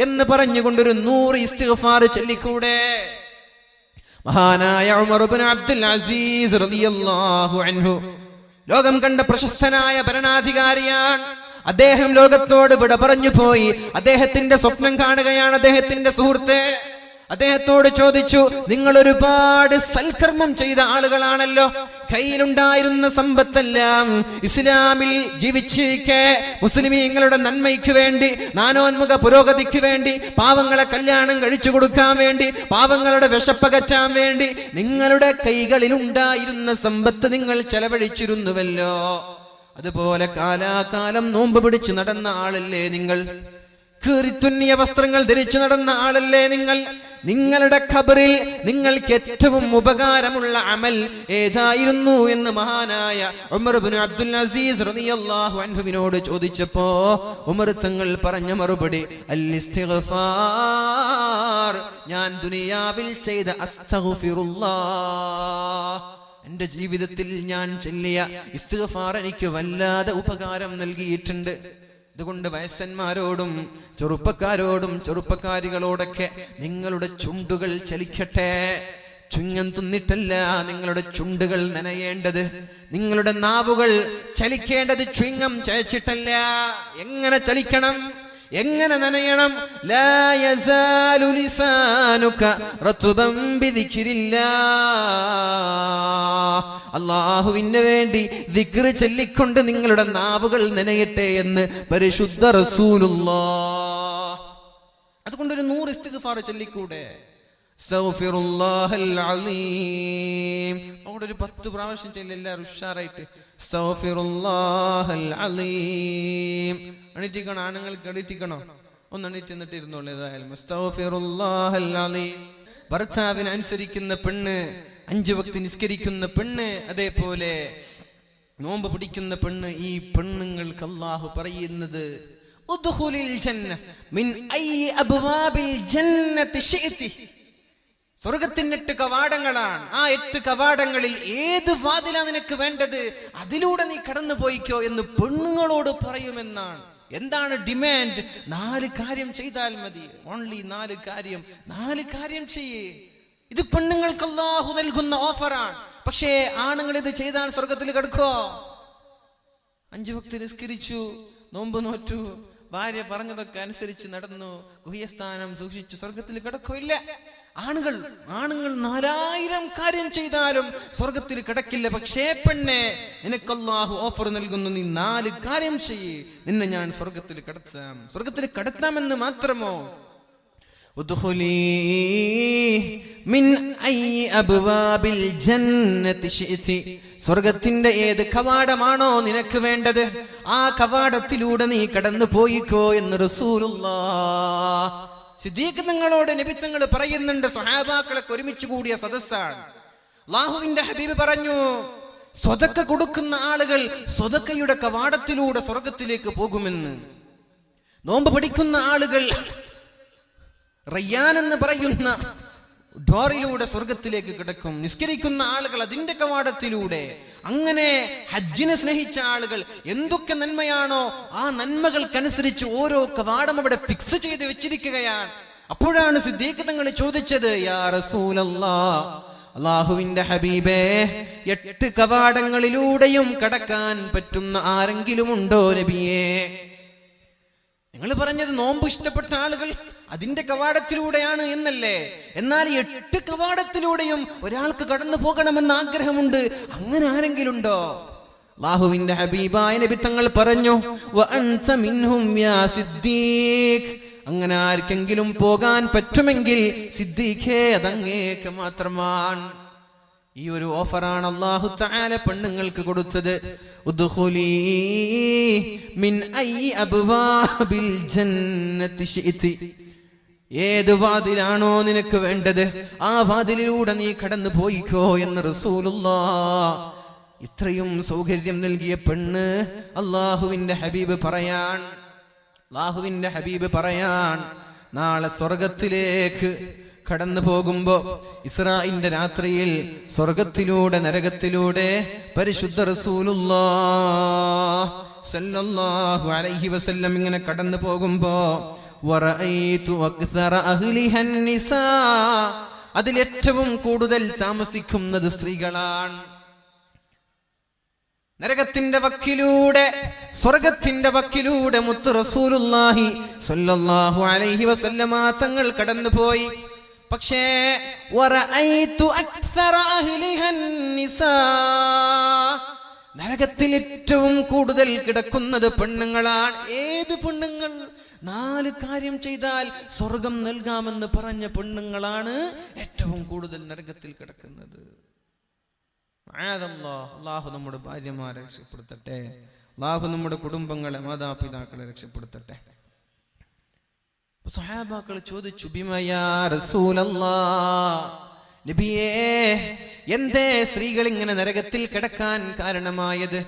എന്ന് പറഞ്ഞുകൊണ്ടൊരു 100 ഇസ്തിഗ്ഫാർ ചൊല്ലിക്കൂടെ? മഹാനായ ഉമർ ഇബ്നു അബ്ദുൽ അസീസ് റളിയല്ലാഹു അൻഹു ലോകം കണ്ട പ്രശസ്തനായ ഭരണാധികാരിയാണ്. അദ്ദേഹം ലോകത്തോട് വിട പറഞ്ഞു പോയി. അദ്ദേഹത്തിന്റെ സ്വപ്നം കാണുകയാണ് അദ്ദേഹത്തിന്റെ സുഹൃത്ത്. അദ്ദേഹത്തോട് ചോദിച്ചു, നിങ്ങൾ ഒരുപാട് സൽക്കർമ്മം ചെയ്ത ആളുകളാണല്ലോ, കയ്യിലുണ്ടായിരുന്ന സമ്പത്തെല്ലാം ഇസ്ലാമിൽ ജീവിച്ചിരിക്കെ മുസ്ലിമീങ്ങളുടെ നന്മയ്ക്ക് വേണ്ടി, നാനോന്മുഖ പുരോഗതിക്ക് വേണ്ടി, പാവങ്ങളെ കല്യാണം കഴിച്ചു കൊടുക്കാൻ വേണ്ടി, പാവങ്ങളുടെ വിശപ്പകറ്റാൻ വേണ്ടി നിങ്ങളുടെ കൈകളിലുണ്ടായിരുന്ന സമ്പത്ത് നിങ്ങൾ ചെലവഴിച്ചിരുന്നുവല്ലോ. അതുപോലെ കാലാകാലം നോമ്പ് പിടിച്ചു നടന്ന ആളല്ലേ നിങ്ങൾ? കീറിത്തുന്നിയ വസ്ത്രങ്ങൾ ധരിച്ചു നടന്ന ആളല്ലേ നിങ്ങൾ? നിങ്ങളുടെ ഖബറിൽ നിങ്ങൾക്ക് ഏറ്റവും ഉപകാരമുള്ള അമൽ ഏതായിരുന്നു എന്ന് മഹാനായ ഉമർ ഇബ്നു അബ്ദുൽ അസീസ് റളിയല്ലാഹു അൻഹുവിനോട് ചോദിച്ചപ്പോ ഉമർ തങ്ങൾ പറഞ്ഞ മറുപടി അൽ ഇസ്തിഗ്ഫാർ, ഞാൻ ദുനിയാവിൽ ചെയ്ത അസ്തഗ്ഫിറുല്ലാഹ്, എന്റെ ജീവിതത്തിൽ ഞാൻ ചൊല്ലിയ ഇസ്തിഗ്ഫാർ എനിക്ക് വല്ലാതെ ഉപകാരം നൽകിയിട്ടുണ്ട്. അതുകൊണ്ട് വയസ്സന്മാരോടും ചെറുപ്പക്കാരോടും ചെറുപ്പക്കാരികളോടൊക്കെ നിങ്ങളുടെ ചുണ്ടുകൾ ചലിക്കട്ടെ. ചുങ്ങം തിന്നിട്ടല്ല നിങ്ങളുടെ ചുണ്ടുകൾ നനയേണ്ടത്. നിങ്ങളുടെ നാവുകൾ ചലിക്കേണ്ടത് ചുങ്ങം ചയച്ചിട്ടല്ല. എങ്ങനെ ചലിക്കണം? എങ്ങനെ നനയണം? ലാ യസാലു ലിസാനുക റത്ബൻ ബിദിക്രില്ലാഹ്, അല്ലാഹുവിന് വേണ്ടി ദിക്ർ ചൊല്ലിക്കൊണ്ട് നിങ്ങളുടെ നാവുകൾ നനയട്ടെ എന്ന് പരിശുദ്ധ റസൂലുള്ളാഹ്. അതുകൊണ്ടൊരു 100 ഇസ്തിഗ്ഫാർ ചൊല്ലിക്കൂടെ? അസ്തഗ്ഫിറുല്ലാഹൽ അലീം അവിടെ ഒരു 10 പ്രാവശ്യം ചൊല്ലി എല്ലാവരും ഉഷാറായിട്ട്. അസ്തഗ്ഫിറുല്ലാഹൽ അലീം. എണീറ്റിക്കണോ? ആണുങ്ങൾക്ക് എണീറ്റിക്കണോ? ഒന്ന് എണീറ്റ് എന്നിട്ട് ഇരുന്നോളൂ. ഏതായാലും അസ്തഗ്ഫിറുല്ലാഹൽ അലീം. ഭർത്താവിനെ അനുസരിക്കുന്ന പെണ്ണ്, 5 വക്ത് നിസ്കരിക്കുന്ന പെണ്ണ്, അതേപോലെ നോമ്പ് പിടിക്കുന്ന പെണ്ണ്, ഈ പെണ്ണുങ്ങൾക്ക് അല്ലാഹു പറയുന്നത് ഉദ്ഖുലിൽ ജന്ന മിൻ അയ്യി അബ്വാബിൽ ജന്നതി ശിഅതി, സ്വർഗത്തിന്റെ 8 കവാടങ്ങളാണ്. ആ 8 കവാടങ്ങളിൽ ഏത് വാതിലാ നിനക്ക് വേണ്ടത്, അതിലൂടെ നീ കടന്നു പോയിക്കോ എന്ന് പെണ്ണുങ്ങളോട് പറയുമെന്നാണ്. എന്താണ് ഡിമാൻഡ്? 4 കാര്യം ചെയ്താൽ മതി. ഓൺലി 4 കാര്യം. 4 കാര്യം ചെയ്യേ. ഇത് പെണ്ണുങ്ങൾക്ക് അല്ലാഹു നൽകുന്ന ഓഫറാണ്. പക്ഷേ ആണുങ്ങൾ ഇത് ചെയ്താൽ സ്വർഗത്തിൽ കിടക്കോ? 5 വക്ത് നിസ്കരിച്ചു, നോമ്പ് നോറ്റു, ഭാര്യ പറഞ്ഞതൊക്കെ അനുസരിച്ച് നടന്നു, ഗുഹ്യസ്ഥാനം സൂക്ഷിച്ചു, സ്വർഗത്തിൽ കിടക്കോ? ഇല്ല. ആണുങ്ങൾ 4000 കാര്യം ചെയ്താലും സ്വർഗത്തിൽ കിടക്കില്ല. പക്ഷേ പെണ്ണെ, നിനക്ക് അല്ലാഹു ഓഫർ നൽകുന്നു, നീ 4 കാര്യം ചെയ്യേ, നിന്നെ ഞാൻ സ്വർഗത്തിൽ കടത്താം. സ്വർഗത്തിൽ കടത്താമെന്ന് മാത്രമോ? ഉദ്ഖുലീ മിൻ അയ്യി അബ്വാബിൽ ജന്നതി ശിഅതി, സ്വർഗത്തിന്റെ ഏത് കവാടമാണോ നിനക്ക് വേണ്ടത്, ആ കവാടത്തിലൂടെ നീ കടന്നു പോയിക്കോ എന്ന് റസൂലുള്ളാഹ്. സിദ്ദീഖ് തങ്ങളോട് നബി തങ്ങൾ പറയുന്നുണ്ട്, സ്വഹാബാക്കളൊക്കെ ഒരുമിച്ച് കൂടിയ സദസ്സാണ്. അല്ലാഹുവിന്റെ ഹബീബ് പറഞ്ഞു, സ്വതക്ക കൊടുക്കുന്ന ആളുകൾ സ്വതക്കയുടെ കവാടത്തിലൂടെ സ്വർഗത്തിലേക്ക് പോകുമെന്ന്. നോമ്പ് പഠിക്കുന്ന ആളുകൾ റയ്യാൻ എന്ന് പറയുന്ന ഡോറിലൂടെ സ്വർഗത്തിലേക്ക് കിടക്കും. നിസ്കരിക്കുന്ന ആളുകൾ അതിന്റെ കവാടത്തിലൂടെ. അങ്ങനെ ഹജ്ജിനെ സ്നേഹിച്ച ആളുകൾ എന്തൊക്കെ നന്മയാണോ ആ നന്മകൾക്കനുസരിച്ച് ഓരോ കവാടം അവിടെ ഫിക്സ് ചെയ്ത് വെച്ചിരിക്കുകയാണ്. അപ്പോഴാണ് സിദ്ദീഖ് തങ്ങൾ ചോദിച്ചത്, യാ റസൂലല്ലാഹ്, അല്ലാഹുവിന്റെ ഹബീബേ, 8 കവാടങ്ങളിലൂടെയും കടക്കാൻ പറ്റുന്ന ആരെങ്കിലും ഉണ്ടോ നബിയേ? നിങ്ങൾ പറഞ്ഞത് നോമ്പ് ഇഷ്ടപ്പെട്ട ആളുകൾ അതിന്റെ കവാടത്തിലൂടെയാണ് എന്നല്ലേ? എന്നാൽ 8 കവാടത്തിലൂടെയും ഒരാൾക്ക് കടന്നു പോകണമെന്ന് ആഗ്രഹമുണ്ട്. അങ്ങനെ ആരെങ്കിലും ഉണ്ടോ? അല്ലാഹുവിന്റെ ഹബീബായ നബി തങ്ങൾ പറഞ്ഞു, വഅൻത മിൻഹും യാ സിദ്ദീഖ്. അങ്ങനെ ആർക്കെങ്കിലും പോകാൻ പറ്റുമെങ്കിൽ സിദ്ദീഖേ, അതങ്ങേക്ക് മാത്രമാണ്. ഈ ഒരു ഓഫറാണ് അല്ലാഹു തആല പെണ്ണുങ്ങൾക്ക് കൊടുത്തത്. ഉദ്ഖുലീ മിൻ അയ്യി അബ്വാബിൽ ജന്നത്തി ശിഅതി. ഏത് വാതിലാണോ നിനക്ക് വേണ്ടത് ആ വാതിലിലൂടെ നീ കടന്നു പോയിക്കോ എന്ന് റസൂലുള്ളാഹ്. ഇത്രയും സൗകര്യം നൽകിയ പെണ്ണ് അല്ലാഹുവിന്റെ ഹബീബ് പറയാൻ. അല്ലാഹുവിന്റെ ഹബീബ് പറയാൻ, നാളെ സ്വർഗത്തിലേക്ക് കടന്നു പോകുമ്പോ ഇസ്രാഈലിന്റെ രാത്രിയിൽ സ്വർഗത്തിലൂടെ നരകത്തിലൂടെ പരിശുദ്ധ റസൂലുള്ളാഹി സ്വല്ലല്ലാഹു അലൈഹി വസല്ലം ഇങ്ങനെ കടന്നു പോകുമ്പോ വറഅയ്തു അക്സറ അഹ്ലിഹൻ നിസാ, അതിലേറ്റവും കൂടുതൽ താമസിക്കുന്നത് സ്ത്രീകളാണ്. നരകത്തിന്റെ വക്കിലൂടെ സ്വർഗത്തിന്റെ വക്കിലൂടെ മുത്ത് റസൂലുള്ളാഹി സ്വല്ലല്ലാഹു അലൈഹി വസല്ലമ തങ്ങൾ കടന്നുപോയി. പക്ഷേ വറഅയ്തു അക്സറ അഹ്ലിഹൻ നിസാ, നരകത്തിൽ ഏറ്റവും കൂടുതൽ കിടക്കുന്നത് പെണ്ണുങ്ങളാണ്. ഏത് പെണ്ണുങ്ങൾ? 4 കാര്യം ചെയ്താൽ സ്വർഗം നൽകാമെന്ന് പറഞ്ഞ പെണ്ണുങ്ങളാണ് ഏറ്റവും കൂടുതൽ നരകത്തിൽ കിടക്കുന്നത്. അല്ലാഹു നമ്മുടെ ഭാര്യമാരെ രക്ഷപ്പെടുത്തട്ടെ. അല്ലാഹു നമ്മുടെ കുടുംബങ്ങളെ, മാതാപിതാക്കളെ രക്ഷപ്പെടുത്തട്ടെ. സ്വഹാബാക്കൾ ചോദിച്ചു, ബിമയാ റസൂലല്ലാഹ്, നബിയേ, എന്തേ സ്ത്രീകൾ ഇങ്ങനെ നരകത്തിൽ കിടക്കാൻ കാരണമായത്?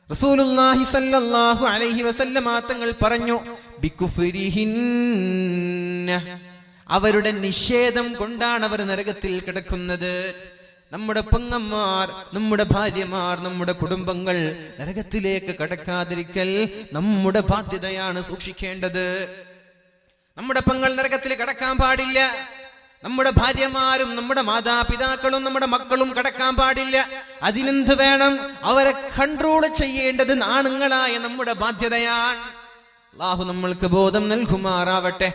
റസൂലുള്ളാഹി സ്വല്ലല്ലാഹു അലൈഹി വസല്ലമ തങ്ങൾ പറഞ്ഞു, ബികുഫ്രിഹിന്ന, അവരുടെ നിഷേധം കൊണ്ടാണ് അവർ നരകത്തിൽ കിടക്കുന്നത്. നമ്മുടെ പെങ്ങന്മാർ, നമ്മുടെ ഭാര്യമാർ, നമ്മുടെ കുടുംബങ്ങൾ നരകത്തിലേക്ക് കടക്കാതിരിക്കൽ നമ്മുടെ ബാധ്യതയാണ്, സൂക്ഷിക്കേണ്ടത്. നമ്മുടെ പെങ്ങൾ നരകത്തിൽ കടക്കാൻ പാടില്ല. നമ്മുടെ ഭാര്യമാരും നമ്മുടെ മാതാപിതാക്കളും നമ്മുടെ മക്കളും കടക്കാൻ പാടില്ല. അതിനെന്ത് വേണം? അവരെ കൺട്രോൾ ചെയ്യേണ്ടത് ആണുങ്ങളായ നമ്മുടെ ബാധ്യതയാണ്. അല്ലാഹു നമ്മൾക്ക് ബോധം നൽകുമാറാവട്ടെ.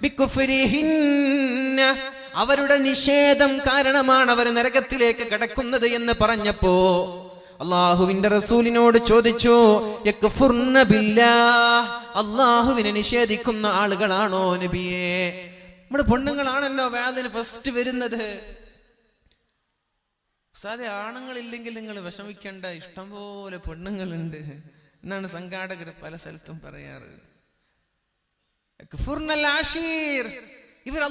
ബികുഫ്രിഹിന്ന, അവരുടെ നിഷേധം കാരണമാണ് അവർ നരകത്തിലേക്ക് കടക്കുന്നത് എന്ന് പറഞ്ഞപ്പോ അല്ലാഹുവിന്റെ റസൂലിനോട് ചോദിച്ചു, യക്ഫുർന ബില്ലാഹ്, അല്ലാഹുവിനെ നിഷേധിക്കുന്ന ആളുകളാണോ നബിയേ? നമ്മുടെ പെണ്ണുങ്ങളാണല്ലോ വേദന ഫസ്റ്റ് വരുന്നത്. സാധേ ആണുങ്ങളില്ലെങ്കിൽ നിങ്ങൾ വിഷമിക്കേണ്ട, ഇഷ്ടംപോലെ പെണ്ണുങ്ങളുണ്ട് എന്നാണ് സംഘാടകർ പല സ്ഥലത്തും പറയാറ്. യക്ഫുർനൽ ആശീർ, ഇവർ